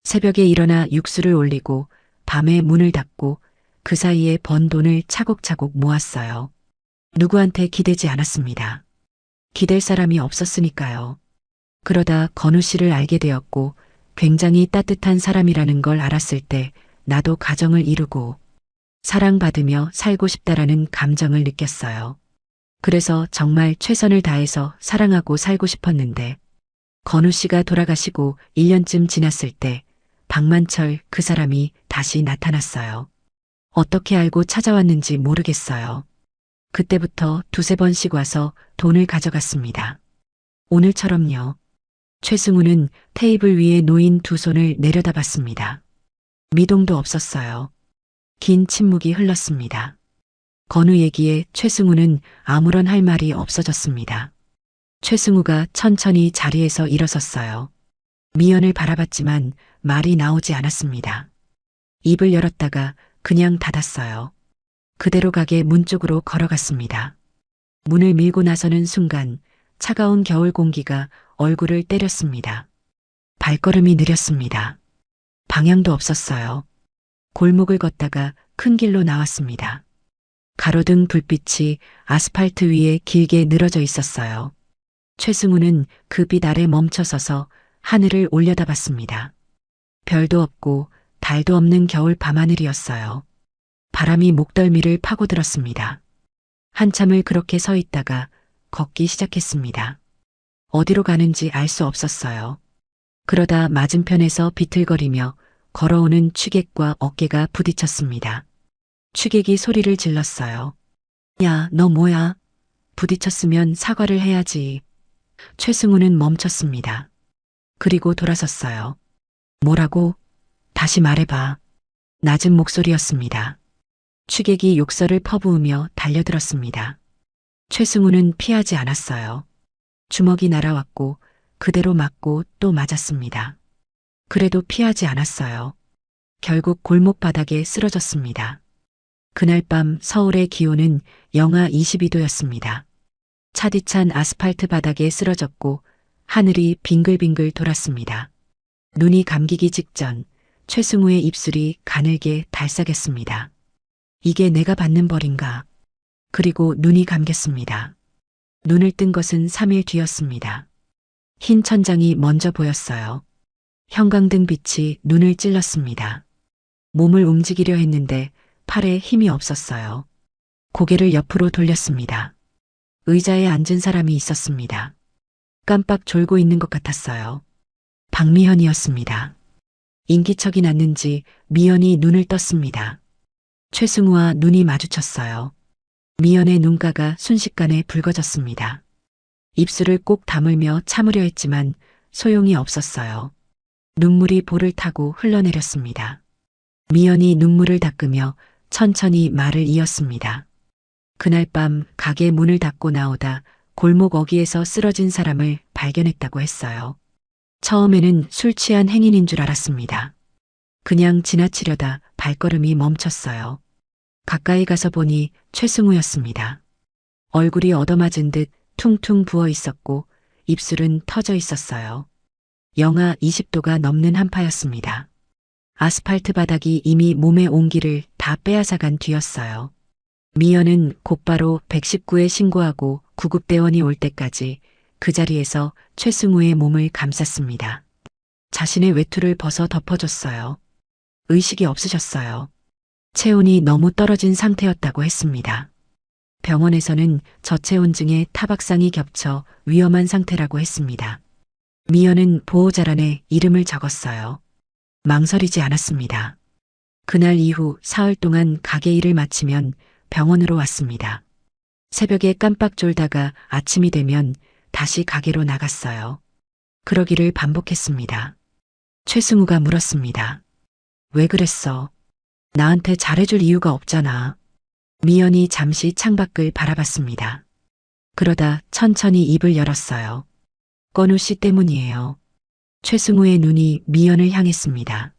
새벽에 일어나 육수를 올리고 밤에 문을 닫고 그 사이에 번 돈을 차곡차곡 모았어요. 누구한테 기대지 않았습니다. 기댈 사람이 없었으니까요. 그러다 건우 씨를 알게 되었고 굉장히 따뜻한 사람이라는 걸 알았을 때 나도 가정을 이루고 사랑받으며 살고 싶다라는 감정을 느꼈어요. 그래서 정말 최선을 다해서 사랑하고 살고 싶었는데 건우 씨가 돌아가시고 1년쯤 지났을 때 박만철 그 사람이 다시 나타났어요. 어떻게 알고 찾아왔는지 모르겠어요. 그때부터 두세 번씩 와서 돈을 가져갔습니다. 오늘처럼요. 최승우는 테이블 위에 놓인 두 손을 내려다봤습니다. 미동도 없었어요. 긴 침묵이 흘렀습니다. 건우 얘기에 최승우는 아무런 할 말이 없어졌습니다. 최승우가 천천히 자리에서 일어섰어요. 미연을 바라봤지만 말이 나오지 않았습니다. 입을 열었다가 그냥 닫았어요. 그대로 가게 문 쪽으로 걸어갔습니다. 문을 밀고 나서는 순간 차가운 겨울 공기가 얼굴을 때렸습니다. 발걸음이 느렸습니다. 방향도 없었어요. 골목을 걷다가 큰 길로 나왔습니다. 가로등 불빛이 아스팔트 위에 길게 늘어져 있었어요. 최승우는 그 빛 아래 멈춰서서 하늘을 올려다봤습니다. 별도 없고 달도 없는 겨울 밤하늘이었어요. 바람이 목덜미를 파고들었습니다. 한참을 그렇게 서 있다가 걷기 시작했습니다. 어디로 가는지 알 수 없었어요. 그러다 맞은편에서 비틀거리며 걸어오는 취객과 어깨가 부딪혔습니다. 취객이 소리를 질렀어요. 야, 너 뭐야? 부딪혔으면 사과를 해야지. 최승우는 멈췄습니다. 그리고 돌아섰어요. 뭐라고? 다시 말해봐. 낮은 목소리였습니다. 취객이 욕설을 퍼부으며 달려들었습니다. 최승우는 피하지 않았어요. 주먹이 날아왔고 그대로 맞고 또 맞았습니다. 그래도 피하지 않았어요. 결국 골목 바닥에 쓰러졌습니다. 그날 밤 서울의 기온은 영하 22도였습니다. 차디찬 아스팔트 바닥에 쓰러졌고 하늘이 빙글빙글 돌았습니다. 눈이 감기기 직전 최승우의 입술이 가늘게 달싹했습니다. 이게 내가 받는 벌인가? 그리고 눈이 감겼습니다. 눈을 뜬 것은 3일 뒤였습니다. 흰 천장이 먼저 보였어요. 형광등 빛이 눈을 찔렀습니다. 몸을 움직이려 했는데 팔에 힘이 없었어요. 고개를 옆으로 돌렸습니다. 의자에 앉은 사람이 있었습니다. 깜빡 졸고 있는 것 같았어요. 박미현이었습니다. 인기척이 났는지 미연이 눈을 떴습니다. 최승우와 눈이 마주쳤어요. 미연의 눈가가 순식간에 붉어졌습니다. 입술을 꼭 다물며 참으려 했지만 소용이 없었어요. 눈물이 볼을 타고 흘러내렸습니다. 미연이 눈물을 닦으며 천천히 말을 이었습니다. 그날 밤 가게 문을 닫고 나오다 골목 어귀에서 쓰러진 사람을 발견했다고 했어요. 처음에는 술 취한 행인인 줄 알았습니다. 그냥 지나치려다 발걸음이 멈췄어요. 가까이 가서 보니 최승우였습니다. 얼굴이 얻어맞은 듯 퉁퉁 부어 있었고 입술은 터져 있었어요. 영하 20도가 넘는 한파였습니다. 아스팔트 바닥이 이미 몸의 온기를 다 빼앗아간 뒤였어요. 미연은 곧바로 119에 신고하고 구급대원이 올 때까지 그 자리에서 최승우의 몸을 감쌌습니다. 자신의 외투를 벗어 덮어줬어요. 의식이 없으셨어요. 체온이 너무 떨어진 상태였다고 했습니다. 병원에서는 저체온증에 타박상이 겹쳐 위험한 상태라고 했습니다. 미연은 보호자란에 이름을 적었어요. 망설이지 않았습니다. 그날 이후 사흘 동안 가게 일을 마치면 병원으로 왔습니다. 새벽에 깜빡 졸다가 아침이 되면 다시 가게로 나갔어요. 그러기를 반복했습니다. 최승우가 물었습니다. 왜 그랬어? 나한테 잘해줄 이유가 없잖아. 미연이 잠시 창밖을 바라봤습니다. 그러다 천천히 입을 열었어요. 건우 씨 때문이에요. 최승우의 눈이 미연을 향했습니다.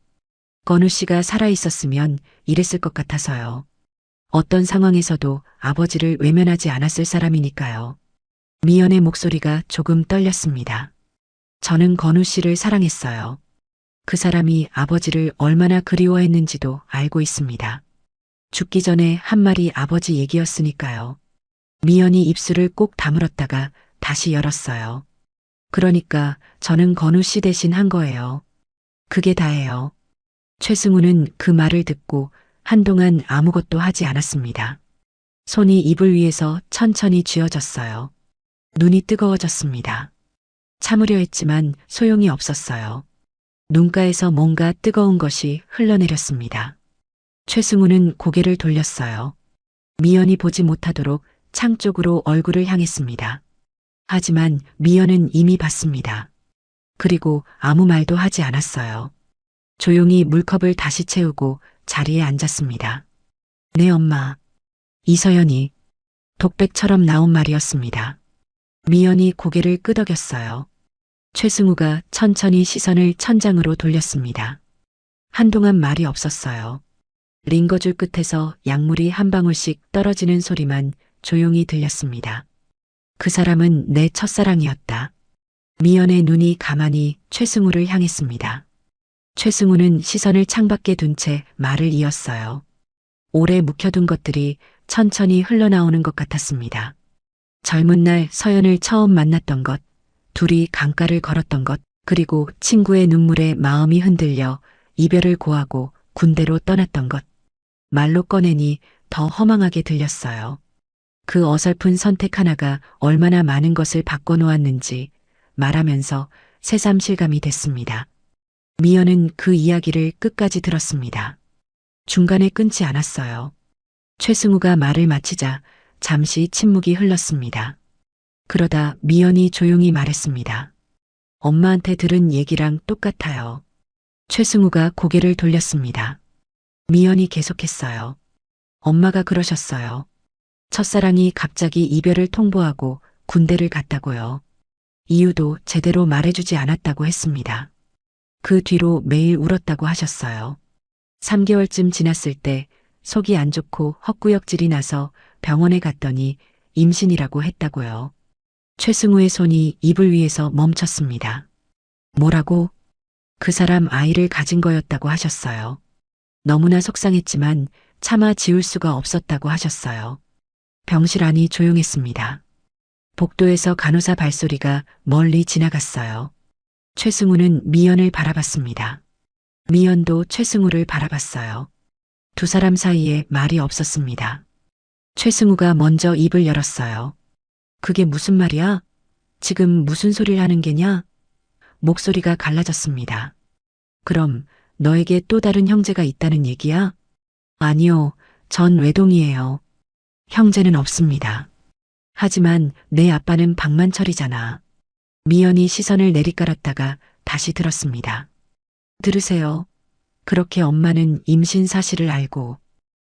건우 씨가 살아있었으면 이랬을 것 같아서요. 어떤 상황에서도 아버지를 외면하지 않았을 사람이니까요. 미연의 목소리가 조금 떨렸습니다. 저는 건우 씨를 사랑했어요. 그 사람이 아버지를 얼마나 그리워했는지도 알고 있습니다. 죽기 전에 한 말이 아버지 얘기였으니까요. 미연이 입술을 꼭 다물었다가 다시 열었어요. 그러니까 저는 건우 씨 대신 한 거예요. 그게 다예요. 최승우는 그 말을 듣고 한동안 아무것도 하지 않았습니다. 손이 이불 위에서 천천히 쥐어졌어요. 눈이 뜨거워졌습니다. 참으려 했지만 소용이 없었어요. 눈가에서 뭔가 뜨거운 것이 흘러내렸습니다. 최승우는 고개를 돌렸어요. 미연이 보지 못하도록 창 쪽으로 얼굴을 향했습니다. 하지만 미연은 이미 봤습니다. 그리고 아무 말도 하지 않았어요. 조용히 물컵을 다시 채우고 자리에 앉았습니다. 네, 엄마. 이서연이 독백처럼 나온 말이었습니다. 미연이 고개를 끄덕였어요. 최승우가 천천히 시선을 천장으로 돌렸습니다. 한동안 말이 없었어요. 링거줄 끝에서 약물이 한 방울씩 떨어지는 소리만 조용히 들렸습니다. 그 사람은 내 첫사랑이었다. 미연의 눈이 가만히 최승우를 향했습니다. 최승우는 시선을 창밖에 둔 채 말을 이었어요. 오래 묵혀둔 것들이 천천히 흘러나오는 것 같았습니다. 젊은 날 서연을 처음 만났던 것, 둘이 강가를 걸었던 것, 그리고 친구의 눈물에 마음이 흔들려 이별을 고하고 군대로 떠났던 것. 말로 꺼내니 더 허망하게 들렸어요. 그 어설픈 선택 하나가 얼마나 많은 것을 바꿔놓았는지 말하면서 새삼 실감이 됐습니다. 미연은 그 이야기를 끝까지 들었습니다. 중간에 끊지 않았어요. 최승우가 말을 마치자 잠시 침묵이 흘렀습니다. 그러다 미연이 조용히 말했습니다. 엄마한테 들은 얘기랑 똑같아요. 최승우가 고개를 돌렸습니다. 미연이 계속했어요. 엄마가 그러셨어요. 첫사랑이 갑자기 이별을 통보하고 군대를 갔다고요. 이유도 제대로 말해주지 않았다고 했습니다. 그 뒤로 매일 울었다고 하셨어요. 3개월쯤 지났을 때 속이 안 좋고 헛구역질이 나서 병원에 갔더니 임신이라고 했다고요. 최승우의 손이 이불 위에서 멈췄습니다. 뭐라고? 그 사람 아이를 가진 거였다고 하셨어요. 너무나 속상했지만 차마 지울 수가 없었다고 하셨어요. 병실 안이 조용했습니다. 복도에서 간호사 발소리가 멀리 지나갔어요. 최승우는 미연을 바라봤습니다. 미연도 최승우를 바라봤어요. 두 사람 사이에 말이 없었습니다. 최승우가 먼저 입을 열었어요. 그게 무슨 말이야? 지금 무슨 소리를 하는 게냐? 목소리가 갈라졌습니다. 그럼 너에게 또 다른 형제가 있다는 얘기야? 아니요, 전 외동이에요. 형제는 없습니다. 하지만 내 아빠는 박만철이잖아. 미연이 시선을 내리깔았다가 다시 들었습니다. 들으세요. 그렇게 엄마는 임신 사실을 알고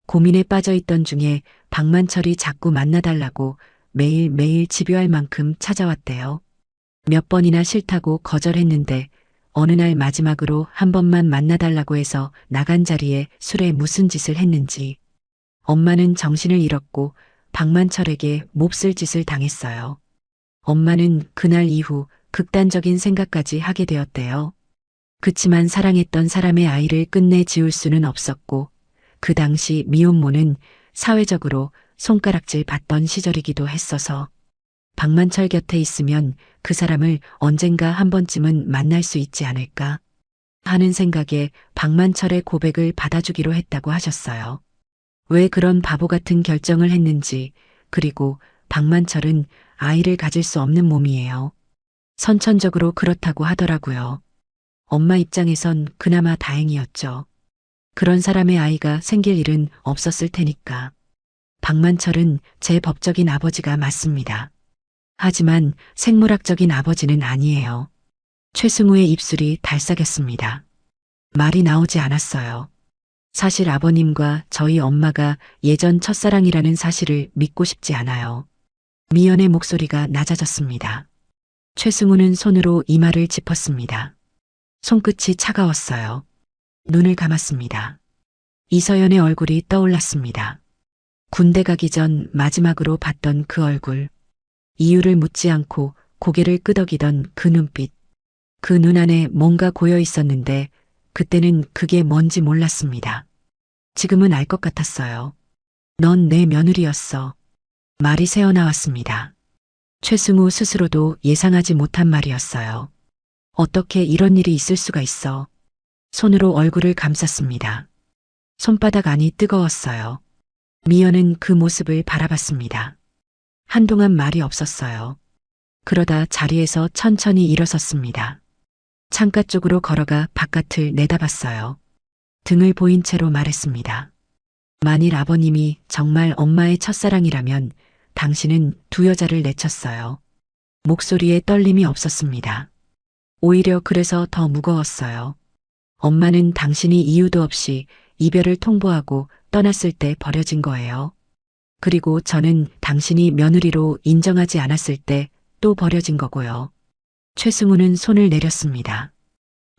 고민에 빠져있던 중에 박만철이 자꾸 만나달라고 매일매일 집요할 만큼 찾아왔대요. 몇 번이나 싫다고 거절했는데 어느 날 마지막으로 한 번만 만나달라고 해서 나간 자리에 술에 무슨 짓을 했는지 엄마는 정신을 잃었고 박만철에게 몹쓸 짓을 당했어요. 엄마는 그날 이후 극단적인 생각까지 하게 되었대요. 그치만 사랑했던 사람의 아이를 끝내 지울 수는 없었고 그 당시 미혼모는 사회적으로 손가락질 받던 시절이기도 했어서 박만철 곁에 있으면 그 사람을 언젠가 한 번쯤은 만날 수 있지 않을까 하는 생각에 박만철의 고백을 받아주기로 했다고 하셨어요. 왜 그런 바보 같은 결정을 했는지, 그리고 박만철은 아이를 가질 수 없는 몸이에요. 선천적으로 그렇다고 하더라고요. 엄마 입장에선 그나마 다행이었죠. 그런 사람의 아이가 생길 일은 없었을 테니까. 박만철은 제 법적인 아버지가 맞습니다. 하지만 생물학적인 아버지는 아니에요. 최승우의 입술이 달싹였습니다. 말이 나오지 않았어요. 사실 아버님과 저희 엄마가 예전 첫사랑이라는 사실을 믿고 싶지 않아요. 미연의 목소리가 낮아졌습니다. 최승우는 손으로 이마를 짚었습니다. 손끝이 차가웠어요. 눈을 감았습니다. 이서연의 얼굴이 떠올랐습니다. 군대 가기 전 마지막으로 봤던 그 얼굴. 이유를 묻지 않고 고개를 끄덕이던 그 눈빛. 그 눈 안에 뭔가 고여 있었는데 그때는 그게 뭔지 몰랐습니다. 지금은 알 것 같았어요. 넌 내 며느리였어. 말이 새어나왔습니다. 최승우 스스로도 예상하지 못한 말이었어요. 어떻게 이런 일이 있을 수가 있어. 손으로 얼굴을 감쌌습니다. 손바닥 안이 뜨거웠어요. 미연은 그 모습을 바라봤습니다. 한동안 말이 없었어요. 그러다 자리에서 천천히 일어섰습니다. 창가 쪽으로 걸어가 바깥을 내다봤어요. 등을 보인 채로 말했습니다. 만일 아버님이 정말 엄마의 첫사랑이라면 당신은 두 여자를 내쳤어요. 목소리에 떨림이 없었습니다. 오히려 그래서 더 무거웠어요. 엄마는 당신이 이유도 없이 이별을 통보하고 떠났을 때 버려진 거예요. 그리고 저는 당신이 며느리로 인정하지 않았을 때 또 버려진 거고요. 최승우는 손을 내렸습니다.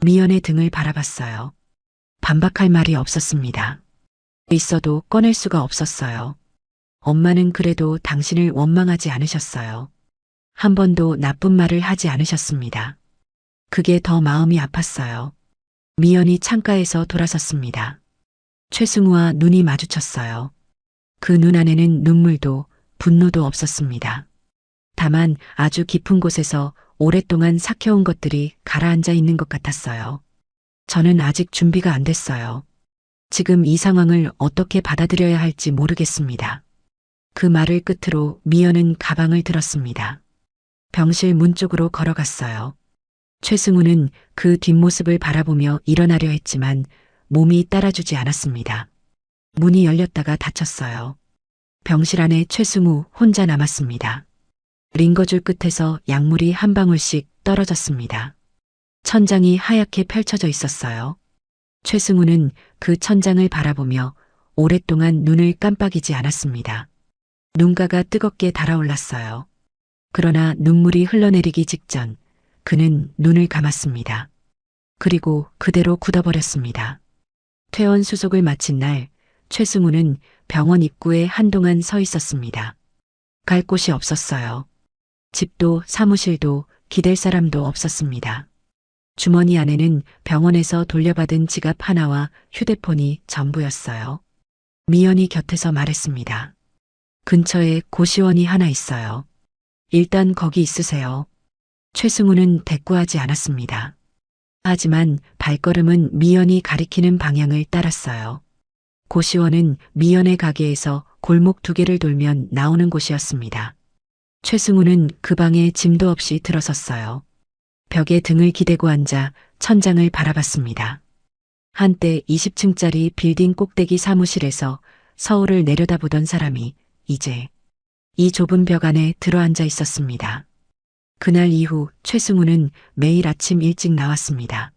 미연의 등을 바라봤어요. 반박할 말이 없었습니다. 있어도 꺼낼 수가 없었어요. 엄마는 그래도 당신을 원망하지 않으셨어요. 한 번도 나쁜 말을 하지 않으셨습니다. 그게 더 마음이 아팠어요. 미연이 창가에서 돌아섰습니다. 최승우와 눈이 마주쳤어요. 그 눈 안에는 눈물도 분노도 없었습니다. 다만 아주 깊은 곳에서 오랫동안 삭혀온 것들이 가라앉아 있는 것 같았어요. 저는 아직 준비가 안 됐어요. 지금 이 상황을 어떻게 받아들여야 할지 모르겠습니다. 그 말을 끝으로 미연은 가방을 들었습니다. 병실 문 쪽으로 걸어갔어요. 최승우는 그 뒷모습을 바라보며 일어나려 했지만 몸이 따라주지 않았습니다. 문이 열렸다가 닫혔어요. 병실 안에 최승우 혼자 남았습니다. 링거줄 끝에서 약물이 한 방울씩 떨어졌습니다. 천장이 하얗게 펼쳐져 있었어요. 최승우는 그 천장을 바라보며 오랫동안 눈을 깜빡이지 않았습니다. 눈가가 뜨겁게 달아올랐어요. 그러나 눈물이 흘러내리기 직전 그는 눈을 감았습니다. 그리고 그대로 굳어버렸습니다. 퇴원 수속을 마친 날 최승우는 병원 입구에 한동안 서 있었습니다. 갈 곳이 없었어요. 집도 사무실도 기댈 사람도 없었습니다. 주머니 안에는 병원에서 돌려받은 지갑 하나와 휴대폰이 전부였어요. 미연이 곁에서 말했습니다. 근처에 고시원이 하나 있어요. 일단 거기 있으세요. 최승우는 대꾸하지 않았습니다. 하지만 발걸음은 미연이 가리키는 방향을 따랐어요. 고시원은 미연의 가게에서 골목 2개를 돌면 나오는 곳이었습니다. 최승우는 그 방에 짐도 없이 들어섰어요. 벽에 등을 기대고 앉아 천장을 바라봤습니다. 한때 20층짜리 빌딩 꼭대기 사무실에서 서울을 내려다보던 사람이 이제 이 좁은 벽 안에 들어앉아 있었습니다. 그날 이후 최승우는 매일 아침 일찍 나왔습니다.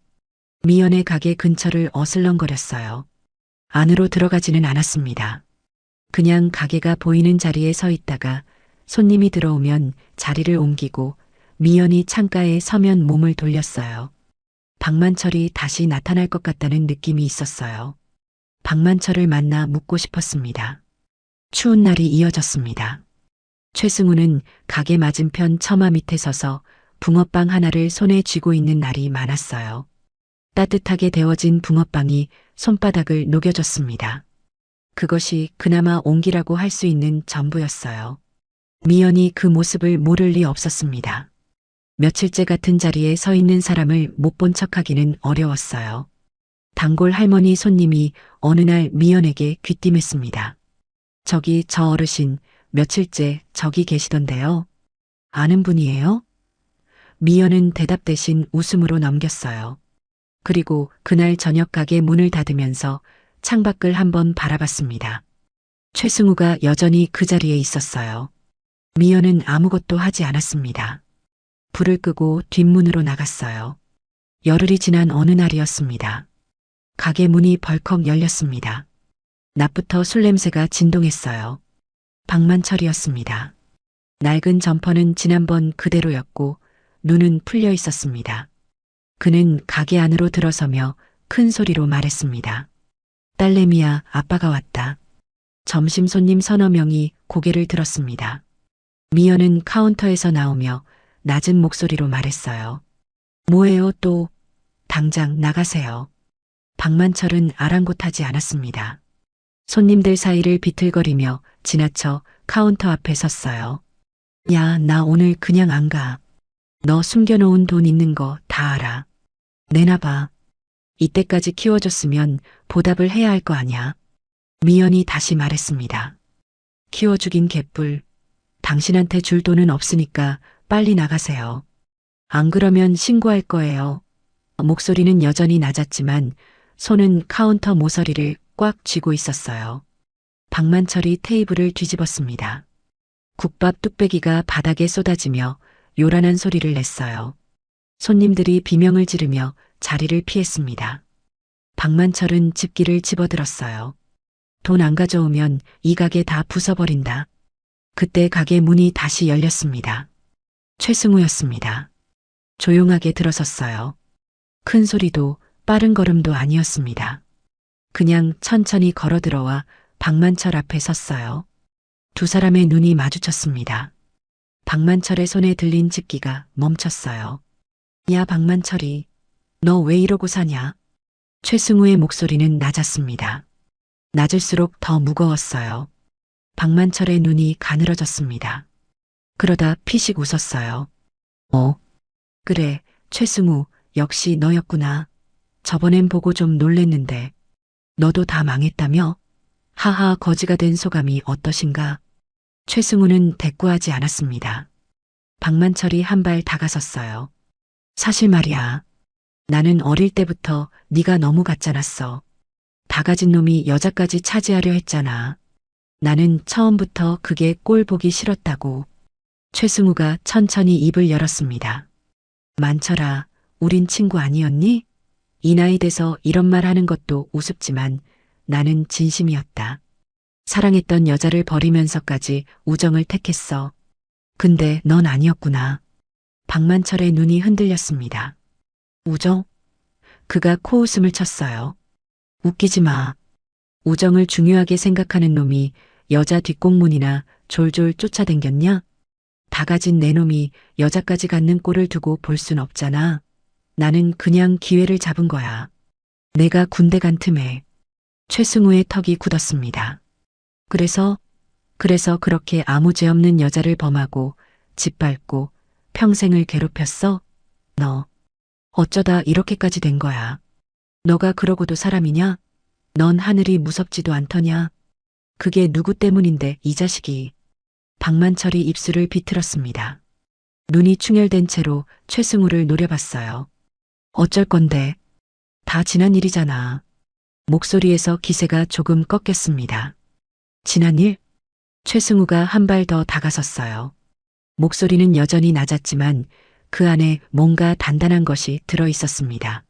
미연의 가게 근처를 어슬렁거렸어요. 안으로 들어가지는 않았습니다. 그냥 가게가 보이는 자리에 서 있다가 손님이 들어오면 자리를 옮기고 미연이 창가에 서면 몸을 돌렸어요. 박만철이 다시 나타날 것 같다는 느낌이 있었어요. 박만철을 만나 묻고 싶었습니다. 추운 날이 이어졌습니다. 최승우는 가게 맞은편 처마 밑에 서서 붕어빵 하나를 손에 쥐고 있는 날이 많았어요. 따뜻하게 데워진 붕어빵이 손바닥을 녹여줬습니다. 그것이 그나마 온기라고 할 수 있는 전부였어요. 미연이 그 모습을 모를 리 없었습니다. 며칠째 같은 자리에 서 있는 사람을 못 본 척하기는 어려웠어요. 단골 할머니 손님이 어느 날 미연에게 귀띔했습니다. 저기 저 어르신 며칠째 저기 계시던데요. 아는 분이에요? 미연은 대답 대신 웃음으로 넘겼어요. 그리고 그날 저녁 가게 문을 닫으면서 창밖을 한번 바라봤습니다. 최승우가 여전히 그 자리에 있었어요. 미연은 아무것도 하지 않았습니다. 불을 끄고 뒷문으로 나갔어요. 열흘이 지난 어느 날이었습니다. 가게 문이 벌컥 열렸습니다. 낮부터 술 냄새가 진동했어요. 박만철이었습니다. 낡은 점퍼는 지난번 그대로였고 눈은 풀려 있었습니다. 그는 가게 안으로 들어서며 큰 소리로 말했습니다. 딸내미야, 아빠가 왔다. 점심 손님 서너 명이 고개를 들었습니다. 미연은 카운터에서 나오며 낮은 목소리로 말했어요. 뭐예요 또? 당장 나가세요. 박만철은 아랑곳하지 않았습니다. 손님들 사이를 비틀거리며 지나쳐 카운터 앞에 섰어요. 야, 나 오늘 그냥 안 가. 너 숨겨놓은 돈 있는 거 다 알아. 내놔봐. 이때까지 키워줬으면 보답을 해야 할 거 아냐. 미연이 다시 말했습니다. 키워주긴 개뿔. 당신한테 줄 돈은 없으니까 빨리 나가세요. 안 그러면 신고할 거예요. 목소리는 여전히 낮았지만 손은 카운터 모서리를 꽉 쥐고 있었어요. 박만철이 테이블을 뒤집었습니다. 국밥 뚝배기가 바닥에 쏟아지며 요란한 소리를 냈어요. 손님들이 비명을 지르며 자리를 피했습니다. 박만철은 집기를 집어들었어요. 돈 안 가져오면 이 가게 다 부숴버린다. 그때 가게 문이 다시 열렸습니다. 최승우였습니다. 조용하게 들어섰어요. 큰 소리도 빠른 걸음도 아니었습니다. 그냥 천천히 걸어 들어와 박만철 앞에 섰어요. 두 사람의 눈이 마주쳤습니다. 박만철의 손에 들린 집기가 멈췄어요. 야, 박만철이, 너 왜 이러고 사냐? 최승우의 목소리는 낮았습니다. 낮을수록 더 무거웠어요. 박만철의 눈이 가늘어졌습니다. 그러다 피식 웃었어요. 그래, 최승우, 역시 너였구나. 저번엔 보고 좀 놀랬는데, 너도 다 망했다며? 하하, 거지가 된 소감이 어떠신가? 최승우는 대꾸하지 않았습니다. 박만철이 한 발 다가섰어요. 사실 말이야. 나는 어릴 때부터 네가 너무 같잖았어. 다 가진 놈이 여자까지 차지하려 했잖아. 나는 처음부터 그게 꼴 보기 싫었다고. 최승우가 천천히 입을 열었습니다. 만철아, 우린 친구 아니었니? 이 나이 돼서 이런 말 하는 것도 우습지만 나는 진심이었다. 사랑했던 여자를 버리면서까지 우정을 택했어. 근데 넌 아니었구나. 박만철의 눈이 흔들렸습니다. 우정? 그가 코웃음을 쳤어요. 웃기지 마. 우정을 중요하게 생각하는 놈이 여자 뒷공문이나 졸졸 쫓아댕겼냐? 다 가진 내 놈이 여자까지 갖는 꼴을 두고 볼 순 없잖아. 나는 그냥 기회를 잡은 거야. 내가 군대 간 틈에. 최승우의 턱이 굳었습니다. 그래서 그렇게 아무 죄 없는 여자를 범하고 짓밟고 평생을 괴롭혔어? 너. 어쩌다 이렇게까지 된 거야. 너가 그러고도 사람이냐? 넌 하늘이 무섭지도 않더냐? 그게 누구 때문인데 이 자식이. 박만철이 입술을 비틀었습니다. 눈이 충혈된 채로 최승우를 노려봤어요. 어쩔 건데. 다 지난 일이잖아. 목소리에서 기세가 조금 꺾였습니다. 지난 일? 최승우가 한 발 더 다가섰어요. 목소리는 여전히 낮았지만 그 안에 뭔가 단단한 것이 들어 있었습니다.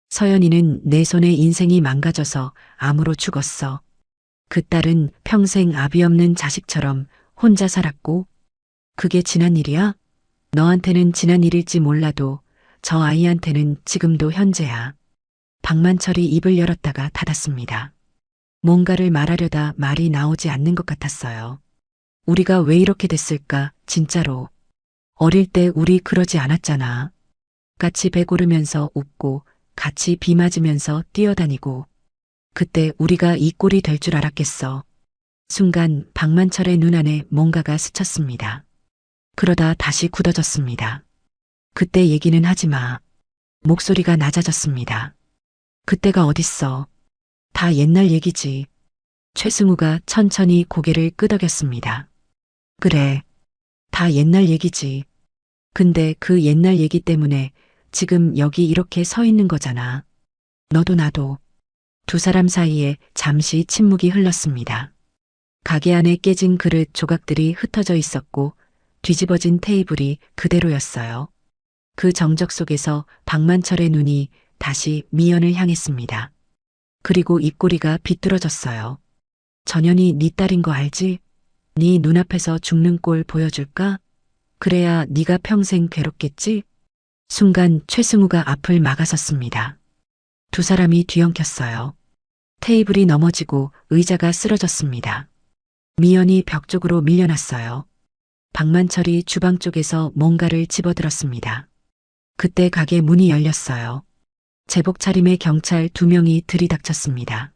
서연이는 내 손에 인생이 망가져서 암으로 죽었어. 그 딸은 평생 아비 없는 자식처럼 혼자 살았고, 그게 지난 일이야? 너한테는 지난 일일지 몰라도 저 아이한테는 지금도 현재야. 박만철이 입을 열었다가 닫았습니다. 뭔가를 말하려다 말이 나오지 않는 것 같았어요. 우리가 왜 이렇게 됐을까, 진짜로. 어릴 때 우리 그러지 않았잖아. 같이 배 고르면서 웃고, 같이 비 맞으면서 뛰어다니고. 그때 우리가 이 꼴이 될 줄 알았겠어. 순간 박만철의 눈 안에 뭔가가 스쳤습니다. 그러다 다시 굳어졌습니다. 그때 얘기는 하지 마. 목소리가 낮아졌습니다. 그때가 어딨어. 다 옛날 얘기지. 최승우가 천천히 고개를 끄덕였습니다. 그래. 다 옛날 얘기지. 근데 그 옛날 얘기 때문에 지금 여기 이렇게 서 있는 거잖아. 너도 나도. 두 사람 사이에 잠시 침묵이 흘렀습니다. 가게 안에 깨진 그릇 조각들이 흩어져 있었고 뒤집어진 테이블이 그대로였어요. 그 정적 속에서 박만철의 눈이 다시 미연을 향했습니다. 그리고 입꼬리가 비뚤어졌어요. 전현이 네 딸인 거 알지? 네 눈앞에서 죽는 꼴 보여줄까? 그래야 네가 평생 괴롭겠지? 순간 최승우가 앞을 막아섰습니다. 두 사람이 뒤엉켰어요. 테이블이 넘어지고 의자가 쓰러졌습니다. 미연이 벽 쪽으로 밀려났어요. 박만철이 주방 쪽에서 뭔가를 집어들었습니다. 그때 가게 문이 열렸어요. 제복 차림의 경찰 2명이 들이닥쳤습니다.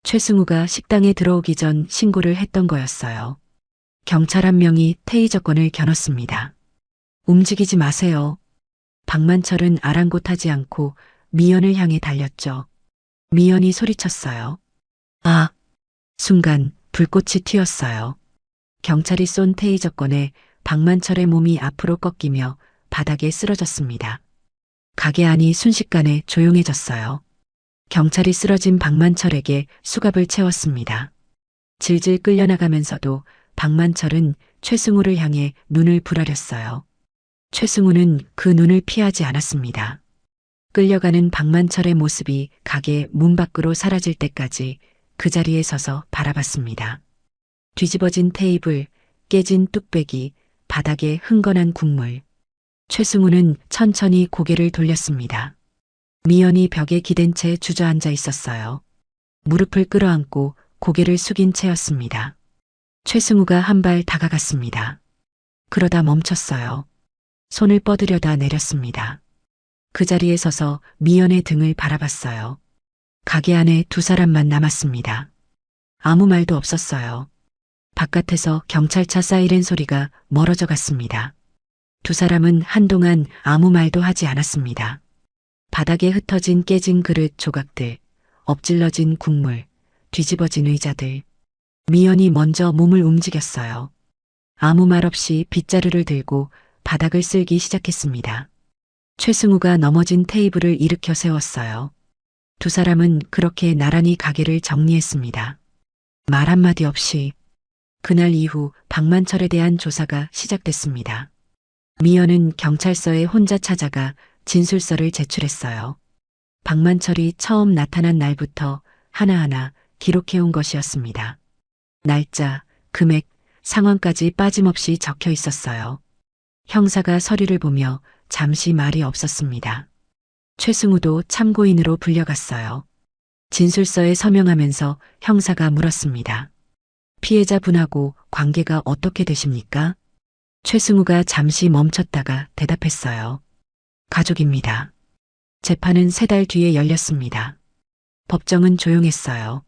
최승우가 식당에 들어오기 전 신고를 했던 거였어요. 경찰 1명이 테이저건을 겨눴습니다. 움직이지 마세요. 박만철은 아랑곳하지 않고 미연을 향해 달렸죠. 미연이 소리쳤어요. 아! 순간 불꽃이 튀었어요. 경찰이 쏜 테이저건에 박만철의 몸이 앞으로 꺾이며 바닥에 쓰러졌습니다. 가게 안이 순식간에 조용해졌어요. 경찰이 쓰러진 박만철에게 수갑을 채웠습니다. 질질 끌려나가면서도 박만철은 최승우를 향해 눈을 부라렸어요. 최승우는 그 눈을 피하지 않았습니다. 끌려가는 박만철의 모습이 가게 문 밖으로 사라질 때까지 그 자리에 서서 바라봤습니다. 뒤집어진 테이블, 깨진 뚝배기, 바닥에 흥건한 국물. 최승우는 천천히 고개를 돌렸습니다. 미연이 벽에 기댄 채 주저앉아 있었어요. 무릎을 끌어안고 고개를 숙인 채였습니다. 최승우가 한 발 다가갔습니다. 그러다 멈췄어요. 손을 뻗으려다 내렸습니다. 그 자리에 서서 미연의 등을 바라봤어요. 가게 안에 두 사람만 남았습니다. 아무 말도 없었어요. 바깥에서 경찰차 사이렌 소리가 멀어져 갔습니다. 두 사람은 한동안 아무 말도 하지 않았습니다. 바닥에 흩어진 깨진 그릇 조각들, 엎질러진 국물, 뒤집어진 의자들. 미연이 먼저 몸을 움직였어요. 아무 말 없이 빗자루를 들고 바닥을 쓸기 시작했습니다. 최승우가 넘어진 테이블을 일으켜 세웠어요. 두 사람은 그렇게 나란히 가게를 정리했습니다. 말 한마디 없이. 그날 이후 박만철에 대한 조사가 시작됐습니다. 미연은 경찰서에 혼자 찾아가 진술서를 제출했어요. 박만철이 처음 나타난 날부터 하나하나 기록해온 것이었습니다. 날짜, 금액, 상황까지 빠짐없이 적혀 있었어요. 형사가 서류를 보며 잠시 말이 없었습니다. 최승우도 참고인으로 불려갔어요. 진술서에 서명하면서 형사가 물었습니다. 피해자분하고 관계가 어떻게 되십니까? 최승우가 잠시 멈췄다가 대답했어요. 가족입니다. 재판은 3달 뒤에 열렸습니다. 법정은 조용했어요.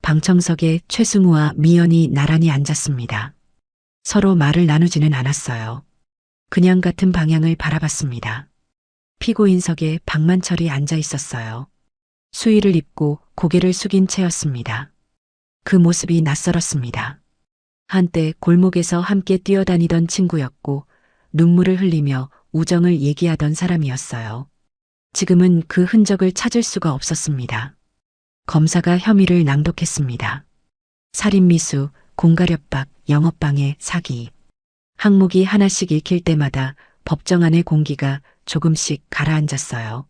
방청석에 최승우와 미연이 나란히 앉았습니다. 서로 말을 나누지는 않았어요. 그냥 같은 방향을 바라봤습니다. 피고인석에 박만철이 앉아 있었어요. 수의를 입고 고개를 숙인 채였습니다. 그 모습이 낯설었습니다. 한때 골목에서 함께 뛰어다니던 친구였고 눈물을 흘리며 우정을 얘기하던 사람이었어요. 지금은 그 흔적을 찾을 수가 없었습니다. 검사가 혐의를 낭독했습니다. 살인미수, 공갈협박, 영업방해, 사기. 항목이 하나씩 읽힐 때마다 법정 안의 공기가 조금씩 가라앉았어요.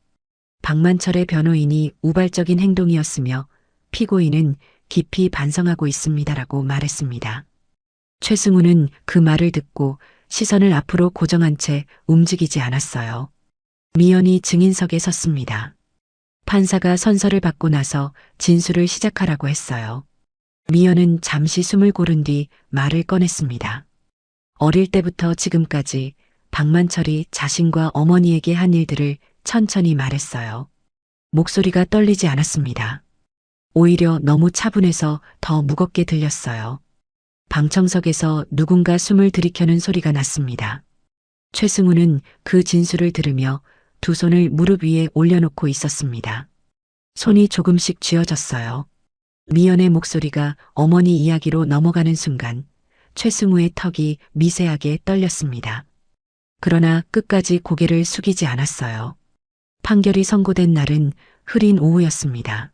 박만철의 변호인이 우발적인 행동이었으며 피고인은 깊이 반성하고 있습니다라고 말했습니다. 최승우는 그 말을 듣고 시선을 앞으로 고정한 채 움직이지 않았어요. 미연이 증인석에 섰습니다. 판사가 선서를 받고 나서 진술을 시작하라고 했어요. 미연은 잠시 숨을 고른 뒤 말을 꺼냈습니다. 어릴 때부터 지금까지 박만철이 자신과 어머니에게 한 일들을 천천히 말했어요. 목소리가 떨리지 않았습니다. 오히려 너무 차분해서 더 무겁게 들렸어요. 방청석에서 누군가 숨을 들이켜는 소리가 났습니다. 최승우는 그 진술을 들으며 두 손을 무릎 위에 올려놓고 있었습니다. 손이 조금씩 쥐어졌어요. 미연의 목소리가 어머니 이야기로 넘어가는 순간 최승우의 턱이 미세하게 떨렸습니다. 그러나 끝까지 고개를 숙이지 않았어요. 판결이 선고된 날은 흐린 오후였습니다.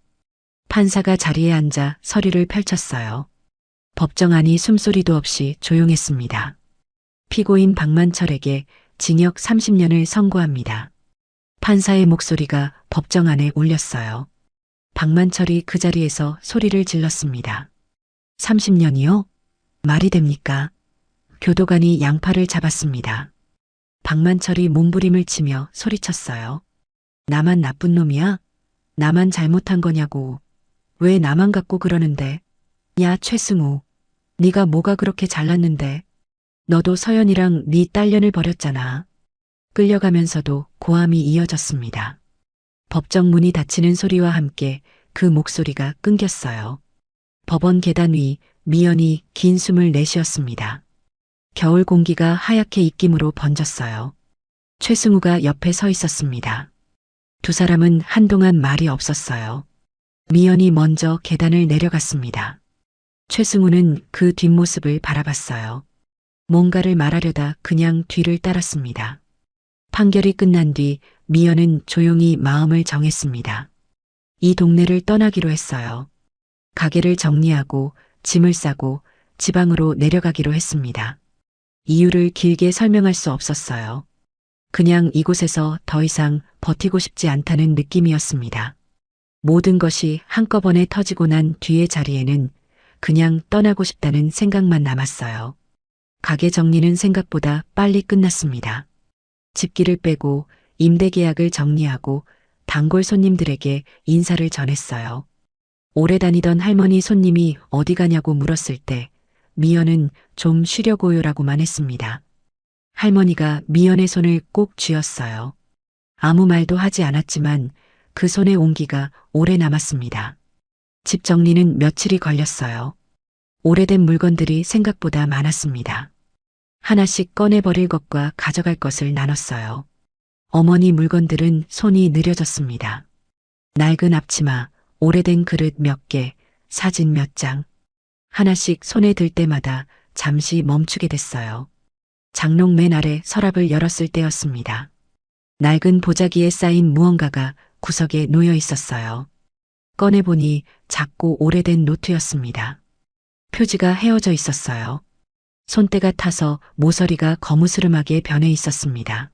판사가 자리에 앉아 서류를 펼쳤어요. 법정 안이 숨소리도 없이 조용했습니다. 피고인 박만철에게 징역 30년을 선고합니다. 판사의 목소리가 법정 안에 울렸어요. 박만철이 그 자리에서 소리를 질렀습니다. 30년이요? 말이 됩니까? 교도관이 양팔을 잡았습니다. 박만철이 몸부림을 치며 소리쳤어요. 나만 나쁜 놈이야? 나만 잘못한 거냐고. 왜 나만 갖고 그러는데? 야 최승우, 네가 뭐가 그렇게 잘났는데? 너도 서연이랑 네 딸년을 버렸잖아. 끌려가면서도 고함이 이어졌습니다. 법정 문이 닫히는 소리와 함께 그 목소리가 끊겼어요. 법원 계단 위 미연이 긴 숨을 내쉬었습니다. 겨울 공기가 하얗게 입김으로 번졌어요. 최승우가 옆에 서 있었습니다. 두 사람은 한동안 말이 없었어요. 미연이 먼저 계단을 내려갔습니다. 최승우는 그 뒷모습을 바라봤어요. 뭔가를 말하려다 그냥 뒤를 따랐습니다. 판결이 끝난 뒤 미연은 조용히 마음을 정했습니다. 이 동네를 떠나기로 했어요. 가게를 정리하고 짐을 싸고 지방으로 내려가기로 했습니다. 이유를 길게 설명할 수 없었어요. 그냥 이곳에서 더 이상 버티고 싶지 않다는 느낌이었습니다. 모든 것이 한꺼번에 터지고 난 뒤의 자리에는 그냥 떠나고 싶다는 생각만 남았어요. 가게 정리는 생각보다 빨리 끝났습니다. 집기를 빼고 임대 계약을 정리하고 단골 손님들에게 인사를 전했어요. 오래 다니던 할머니 손님이 어디 가냐고 물었을 때 미연은 좀 쉬려고요라고만 했습니다. 할머니가 미연의 손을 꼭 쥐었어요. 아무 말도 하지 않았지만 그 손의 온기가 오래 남았습니다. 집 정리는 며칠이 걸렸어요. 오래된 물건들이 생각보다 많았습니다. 하나씩 꺼내버릴 것과 가져갈 것을 나눴어요. 어머니 물건들은 손이 느려졌습니다. 낡은 앞치마, 오래된 그릇 몇 개, 사진 몇 장. 하나씩 손에 들 때마다 잠시 멈추게 됐어요. 장롱 맨 아래 서랍을 열었을 때였습니다. 낡은 보자기에 쌓인 무언가가 구석에 놓여 있었어요. 꺼내보니 작고 오래된 노트였습니다. 표지가 헤어져 있었어요. 손때가 타서 모서리가 거무스름하게 변해 있었습니다.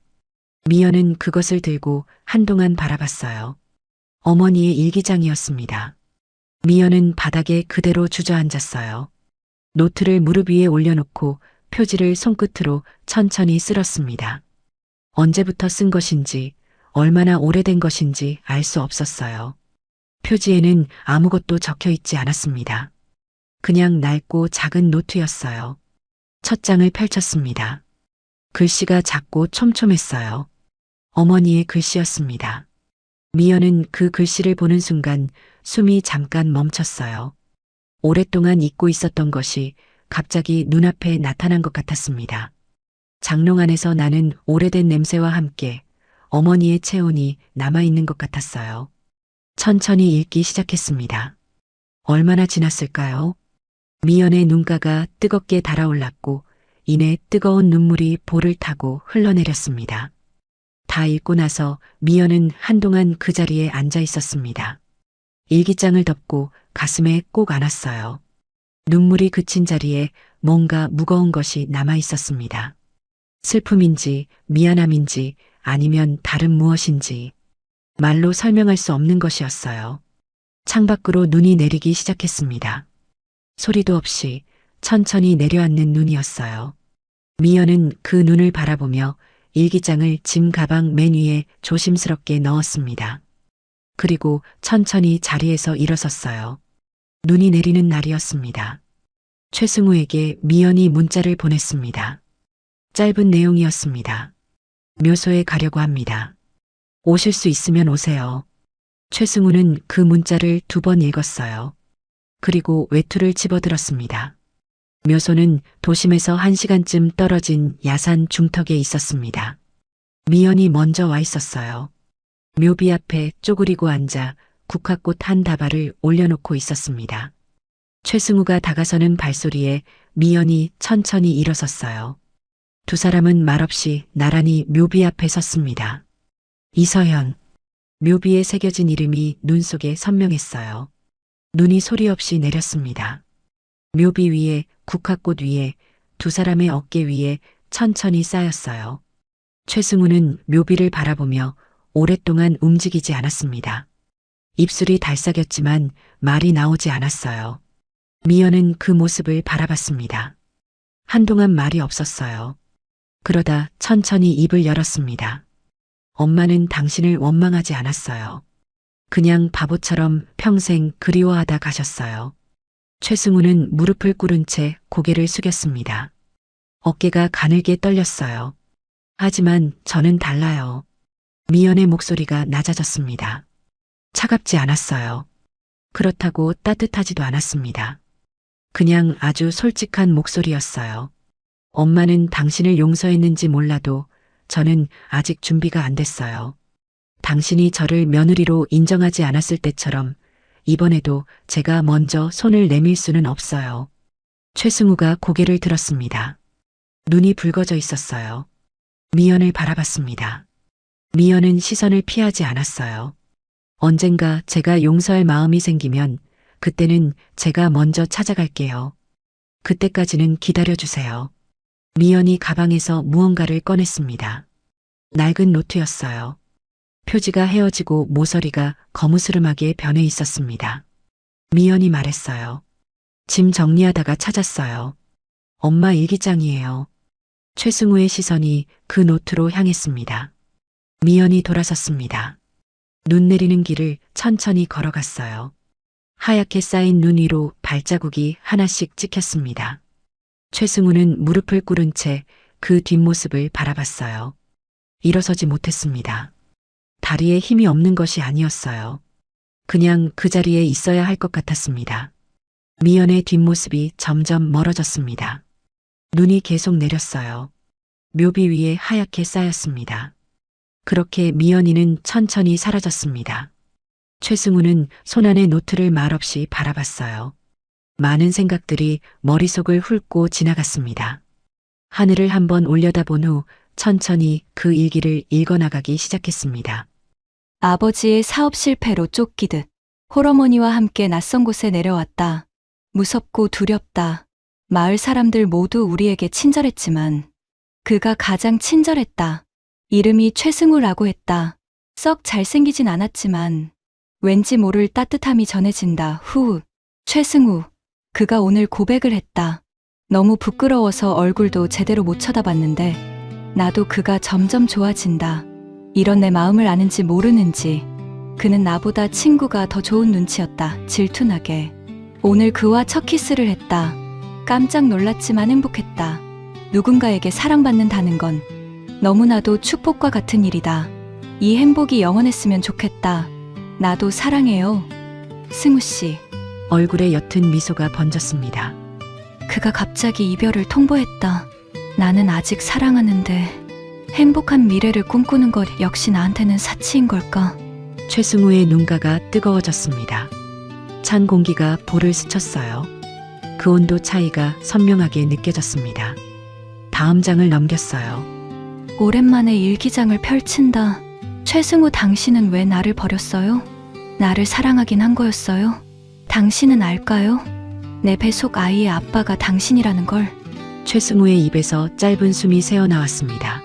미연은 그것을 들고 한동안 바라봤어요. 어머니의 일기장이었습니다. 미연은 바닥에 그대로 주저앉았어요. 노트를 무릎 위에 올려놓고 표지를 손끝으로 천천히 쓸었습니다. 언제부터 쓴 것인지, 얼마나 오래된 것인지 알 수 없었어요. 표지에는 아무것도 적혀 있지 않았습니다. 그냥 낡고 작은 노트였어요. 첫 장을 펼쳤습니다. 글씨가 작고 촘촘했어요. 어머니의 글씨였습니다. 미연은 그 글씨를 보는 순간 숨이 잠깐 멈췄어요. 오랫동안 잊고 있었던 것이 갑자기 눈앞에 나타난 것 같았습니다. 장롱 안에서 나는 오래된 냄새와 함께 어머니의 체온이 남아있는 것 같았어요. 천천히 읽기 시작했습니다. 얼마나 지났을까요? 미연의 눈가가 뜨겁게 달아올랐고 이내 뜨거운 눈물이 볼을 타고 흘러내렸습니다. 다 읽고 나서 미연은 한동안 그 자리에 앉아 있었습니다. 일기장을 덮고 가슴에 꼭 안았어요. 눈물이 그친 자리에 뭔가 무거운 것이 남아 있었습니다. 슬픔인지 미안함인지 아니면 다른 무엇인지 말로 설명할 수 없는 것이었어요. 창밖으로 눈이 내리기 시작했습니다. 소리도 없이 천천히 내려앉는 눈이었어요. 미연은 그 눈을 바라보며 일기장을 짐 가방 맨 위에 조심스럽게 넣었습니다. 그리고 천천히 자리에서 일어섰어요. 눈이 내리는 날이었습니다. 최승우에게 미연이 문자를 보냈습니다. 짧은 내용이었습니다. 묘소에 가려고 합니다. 오실 수 있으면 오세요. 최승우는 그 문자를 2번 읽었어요. 그리고 외투를 집어들었습니다. 묘소는 도심에서 1시간쯤 떨어진 야산 중턱에 있었습니다. 미연이 먼저 와 있었어요. 묘비 앞에 쪼그리고 앉아 국화꽃 한 다발을 올려놓고 있었습니다. 최승우가 다가서는 발소리에 미연이 천천히 일어섰어요. 두 사람은 말없이 나란히 묘비 앞에 섰습니다. 이서현. 묘비에 새겨진 이름이 눈 속에 선명했어요. 눈이 소리 없이 내렸습니다. 묘비 위에 국화꽃 위에 두 사람의 어깨 위에 천천히 쌓였어요. 최승우는 묘비를 바라보며 오랫동안 움직이지 않았습니다. 입술이 달싹였지만 말이 나오지 않았어요. 미연은 그 모습을 바라봤습니다. 한동안 말이 없었어요. 그러다 천천히 입을 열었습니다. 엄마는 당신을 원망하지 않았어요. 그냥 바보처럼 평생 그리워하다 가셨어요. 최승우는 무릎을 꿇은 채 고개를 숙였습니다. 어깨가 가늘게 떨렸어요. 하지만 저는 달라요. 미연의 목소리가 낮아졌습니다. 차갑지 않았어요. 그렇다고 따뜻하지도 않았습니다. 그냥 아주 솔직한 목소리였어요. 엄마는 당신을 용서했는지 몰라도 저는 아직 준비가 안 됐어요. 당신이 저를 며느리로 인정하지 않았을 때처럼 이번에도 제가 먼저 손을 내밀 수는 없어요. 최승우가 고개를 들었습니다. 눈이 붉어져 있었어요. 미연을 바라봤습니다. 미연은 시선을 피하지 않았어요. 언젠가 제가 용서할 마음이 생기면 그때는 제가 먼저 찾아갈게요. 그때까지는 기다려주세요. 미연이 가방에서 무언가를 꺼냈습니다. 낡은 노트였어요. 표지가 헤어지고 모서리가 거무스름하게 변해 있었습니다. 미연이 말했어요. 짐 정리하다가 찾았어요. 엄마 일기장이에요. 최승우의 시선이 그 노트로 향했습니다. 미연이 돌아섰습니다. 눈 내리는 길을 천천히 걸어갔어요. 하얗게 쌓인 눈 위로 발자국이 하나씩 찍혔습니다. 최승우는 무릎을 꿇은 채 그 뒷모습을 바라봤어요. 일어서지 못했습니다. 다리에 힘이 없는 것이 아니었어요. 그냥 그 자리에 있어야 할 것 같았습니다. 미연의 뒷모습이 점점 멀어졌습니다. 눈이 계속 내렸어요. 묘비 위에 하얗게 쌓였습니다. 그렇게 미연이는 천천히 사라졌습니다. 최승우는 손안의 노트를 말없이 바라봤어요. 많은 생각들이 머릿속을 훑고 지나갔습니다. 하늘을 한번 올려다본 후 천천히 그 일기를 읽어나가기 시작했습니다. 아버지의 사업 실패로 쫓기듯 홀어머니와 함께 낯선 곳에 내려왔다. 무섭고 두렵다. 마을 사람들 모두 우리에게 친절했지만 그가 가장 친절했다. 이름이 최승우라고 했다. 썩 잘생기진 않았지만 왠지 모를 따뜻함이 전해진다. 후, 최승우. 그가 오늘 고백을 했다. 너무 부끄러워서 얼굴도 제대로 못 쳐다봤는데 나도 그가 점점 좋아진다. 이런 내 마음을 아는지 모르는지 그는 나보다 친구가 더 좋은 눈치였다. 질투나게. 오늘 그와 첫 키스를 했다. 깜짝 놀랐지만 행복했다. 누군가에게 사랑받는다는 건 너무나도 축복과 같은 일이다. 이 행복이 영원했으면 좋겠다. 나도 사랑해요. 승우 씨. 얼굴에 옅은 미소가 번졌습니다. 그가 갑자기 이별을 통보했다. 나는 아직 사랑하는데 행복한 미래를 꿈꾸는 것 역시 나한테는 사치인 걸까? 최승우의 눈가가 뜨거워졌습니다. 찬 공기가 볼을 스쳤어요. 그 온도 차이가 선명하게 느껴졌습니다. 다음 장을 넘겼어요. 오랜만에 일기장을 펼친다. 최승우, 당신은 왜 나를 버렸어요? 나를 사랑하긴 한 거였어요? 당신은 알까요? 내 뱃속 아이의 아빠가 당신이라는 걸. 최승우의 입에서 짧은 숨이 새어나왔습니다.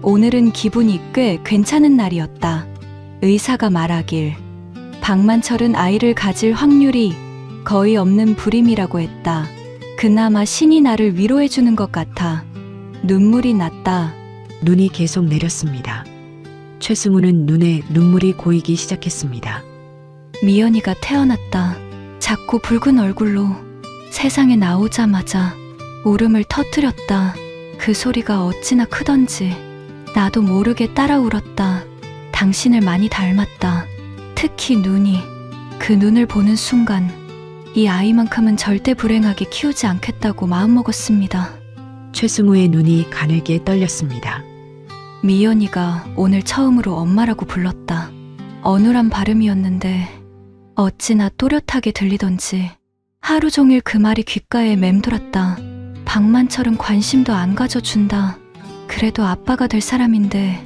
오늘은 기분이 꽤 괜찮은 날이었다. 의사가 말하길 박만철은 아이를 가질 확률이 거의 없는 불임이라고 했다. 그나마 신이 나를 위로해주는 것 같아. 눈물이 났다. 눈이 계속 내렸습니다. 최승우는 눈에 눈물이 고이기 시작했습니다. 미연이가 태어났다. 작고 붉은 얼굴로 세상에 나오자마자 울음을 터뜨렸다. 그 소리가 어찌나 크던지 나도 모르게 따라 울었다. 당신을 많이 닮았다. 특히 눈이. 그 눈을 보는 순간 이 아이만큼은 절대 불행하게 키우지 않겠다고 마음먹었습니다. 최승우의 눈이 가늘게 떨렸습니다. 미연이가 오늘 처음으로 엄마라고 불렀다. 어눌한 발음이었는데 어찌나 또렷하게 들리던지 하루 종일 그 말이 귓가에 맴돌았다. 박만철은 관심도 안 가져준다. 그래도 아빠가 될 사람인데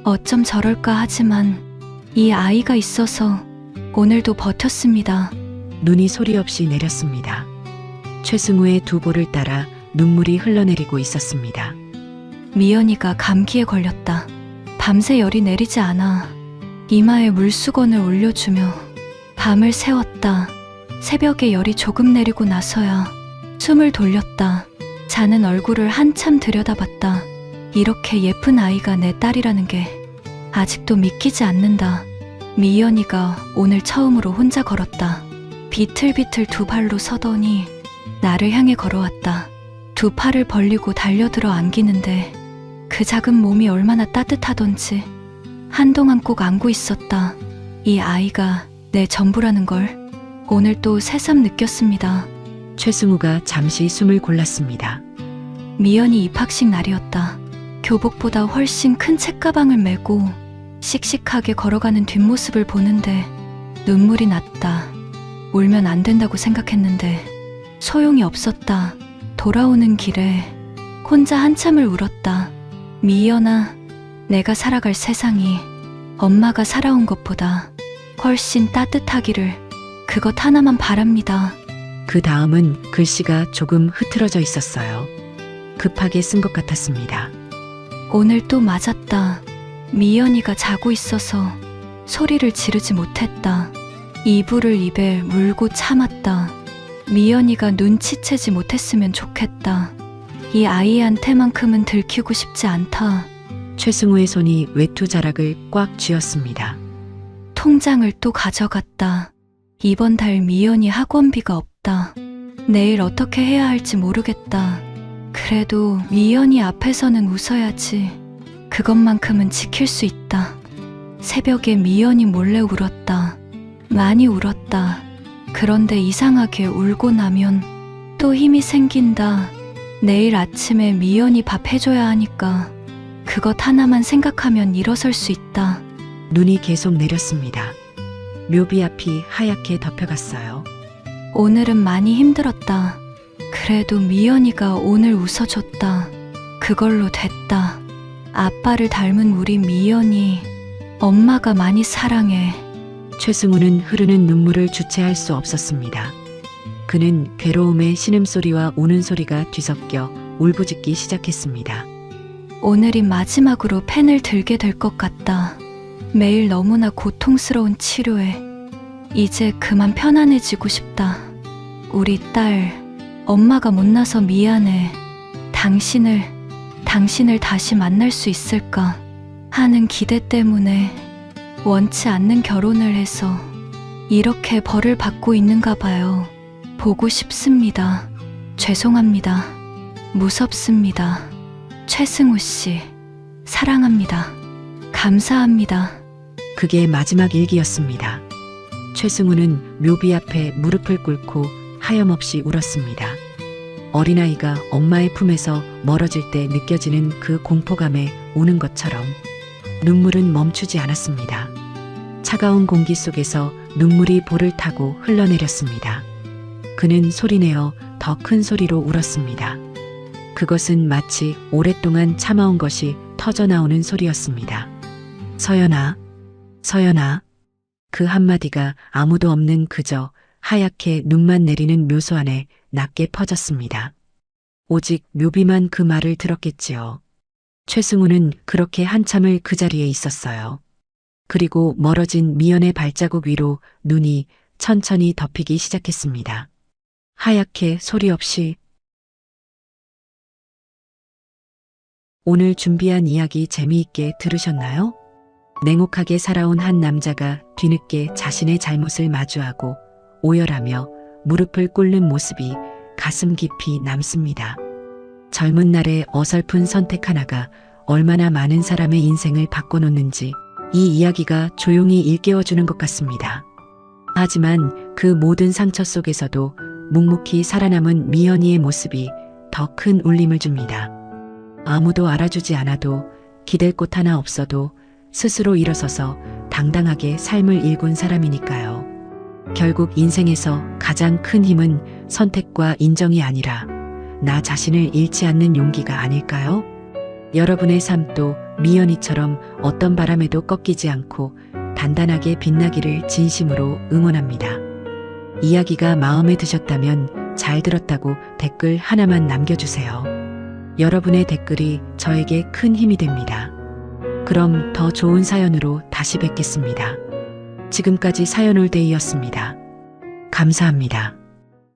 어쩜 저럴까 하지만 이 아이가 있어서 오늘도 버텼습니다. 눈이 소리 없이 내렸습니다. 최승우의 두 볼을 따라 눈물이 흘러내리고 있었습니다. 미연이가 감기에 걸렸다. 밤새 열이 내리지 않아 이마에 물수건을 올려주며 밤을 새웠다. 새벽에 열이 조금 내리고 나서야 숨을 돌렸다. 자는 얼굴을 한참 들여다봤다. 이렇게 예쁜 아이가 내 딸이라는 게 아직도 믿기지 않는다. 미연이가 오늘 처음으로 혼자 걸었다. 비틀비틀 두 발로 서더니 나를 향해 걸어왔다. 두 팔을 벌리고 달려들어 안기는데 그 작은 몸이 얼마나 따뜻하던지 한동안 꼭 안고 있었다. 이 아이가 내 전부라는 걸 오늘 또 새삼 느꼈습니다. 최승우가 잠시 숨을 골랐습니다. 미연이 입학식 날이었다. 교복보다 훨씬 큰 책가방을 메고 씩씩하게 걸어가는 뒷모습을 보는데 눈물이 났다. 울면 안 된다고 생각했는데 소용이 없었다. 돌아오는 길에 혼자 한참을 울었다. 미연아, 내가 살아갈 세상이 엄마가 살아온 것보다 훨씬 따뜻하기를 그것 하나만 바랍니다. 그 다음은 글씨가 조금 흐트러져 있었어요. 급하게 쓴 것 같았습니다. 오늘 또 맞았다. 미연이가 자고 있어서 소리를 지르지 못했다. 이불을 입에 물고 참았다. 미연이가 눈치채지 못했으면 좋겠다. 이 아이한테만큼은 들키고 싶지 않다. 최승우의 손이 외투 자락을 꽉 쥐었습니다. 통장을 또 가져갔다. 이번 달 미연이 학원비가 없다. 내일 어떻게 해야 할지 모르겠다. 그래도 미연이 앞에서는 웃어야지. 그것만큼은 지킬 수 있다. 새벽에 미연이 몰래 울었다. 많이 울었다. 그런데 이상하게 울고 나면 또 힘이 생긴다. 내일 아침에 미연이 밥 해줘야 하니까 그것 하나만 생각하면 일어설 수 있다. 눈이 계속 내렸습니다. 묘비 앞이 하얗게 덮여갔어요. 오늘은 많이 힘들었다. 그래도 미연이가 오늘 웃어줬다. 그걸로 됐다. 아빠를 닮은 우리 미연이 엄마가 많이 사랑해. 최승우는 흐르는 눈물을 주체할 수 없었습니다. 그는 괴로움에 신음소리와 우는 소리가 뒤섞여 울부짖기 시작했습니다. 오늘이 마지막으로 펜을 들게 될 것 같다. 매일 너무나 고통스러운 치료에 이제 그만 편안해지고 싶다. 우리 딸, 엄마가 못나서 미안해. 당신을 다시 만날 수 있을까 하는 기대 때문에 원치 않는 결혼을 해서 이렇게 벌을 받고 있는가 봐요. 보고 싶습니다. 죄송합니다. 무섭습니다. 최승우 씨, 사랑합니다. 감사합니다. 그게 마지막 일기였습니다. 최승우는 묘비 앞에 무릎을 꿇고 하염없이 울었습니다. 어린아이가 엄마의 품에서 멀어질 때 느껴지는 그 공포감에 우는 것처럼 눈물은 멈추지 않았습니다. 차가운 공기 속에서 눈물이 볼을 타고 흘러내렸습니다. 그는 소리내어 더 큰 소리로 울었습니다. 그것은 마치 오랫동안 참아온 것이 터져나오는 소리였습니다. 서연아, 서연아. 그 한마디가 아무도 없는 그저 하얗게 눈만 내리는 묘소 안에 낮게 퍼졌습니다. 오직 묘비만 그 말을 들었겠지요. 최승우는 그렇게 한참을 그 자리에 있었어요. 그리고 멀어진 미연의 발자국 위로 눈이 천천히 덮이기 시작했습니다. 하얗게 소리 없이. 오늘 준비한 이야기 재미있게 들으셨나요? 냉혹하게 살아온 한 남자가 뒤늦게 자신의 잘못을 마주하고 오열하며 무릎을 꿇는 모습이 가슴 깊이 남습니다. 젊은 날의 어설픈 선택 하나가 얼마나 많은 사람의 인생을 바꿔놓는지 이 이야기가 조용히 일깨워주는 것 같습니다. 하지만 그 모든 상처 속에서도 묵묵히 살아남은 미연이의 모습이 더 큰 울림을 줍니다. 아무도 알아주지 않아도 기댈 곳 하나 없어도 스스로 일어서서 당당하게 삶을 일군 사람이니까요. 결국 인생에서 가장 큰 힘은 선택과 인정이 아니라 나 자신을 잃지 않는 용기가 아닐까요? 여러분의 삶도 미연이처럼 어떤 바람에도 꺾이지 않고 단단하게 빛나기를 진심으로 응원합니다. 이야기가 마음에 드셨다면 잘 들었다고 댓글 하나만 남겨주세요. 여러분의 댓글이 저에게 큰 힘이 됩니다. 그럼 더 좋은 사연으로 다시 뵙겠습니다. 지금까지 사연올데이였습니다. 감사합니다.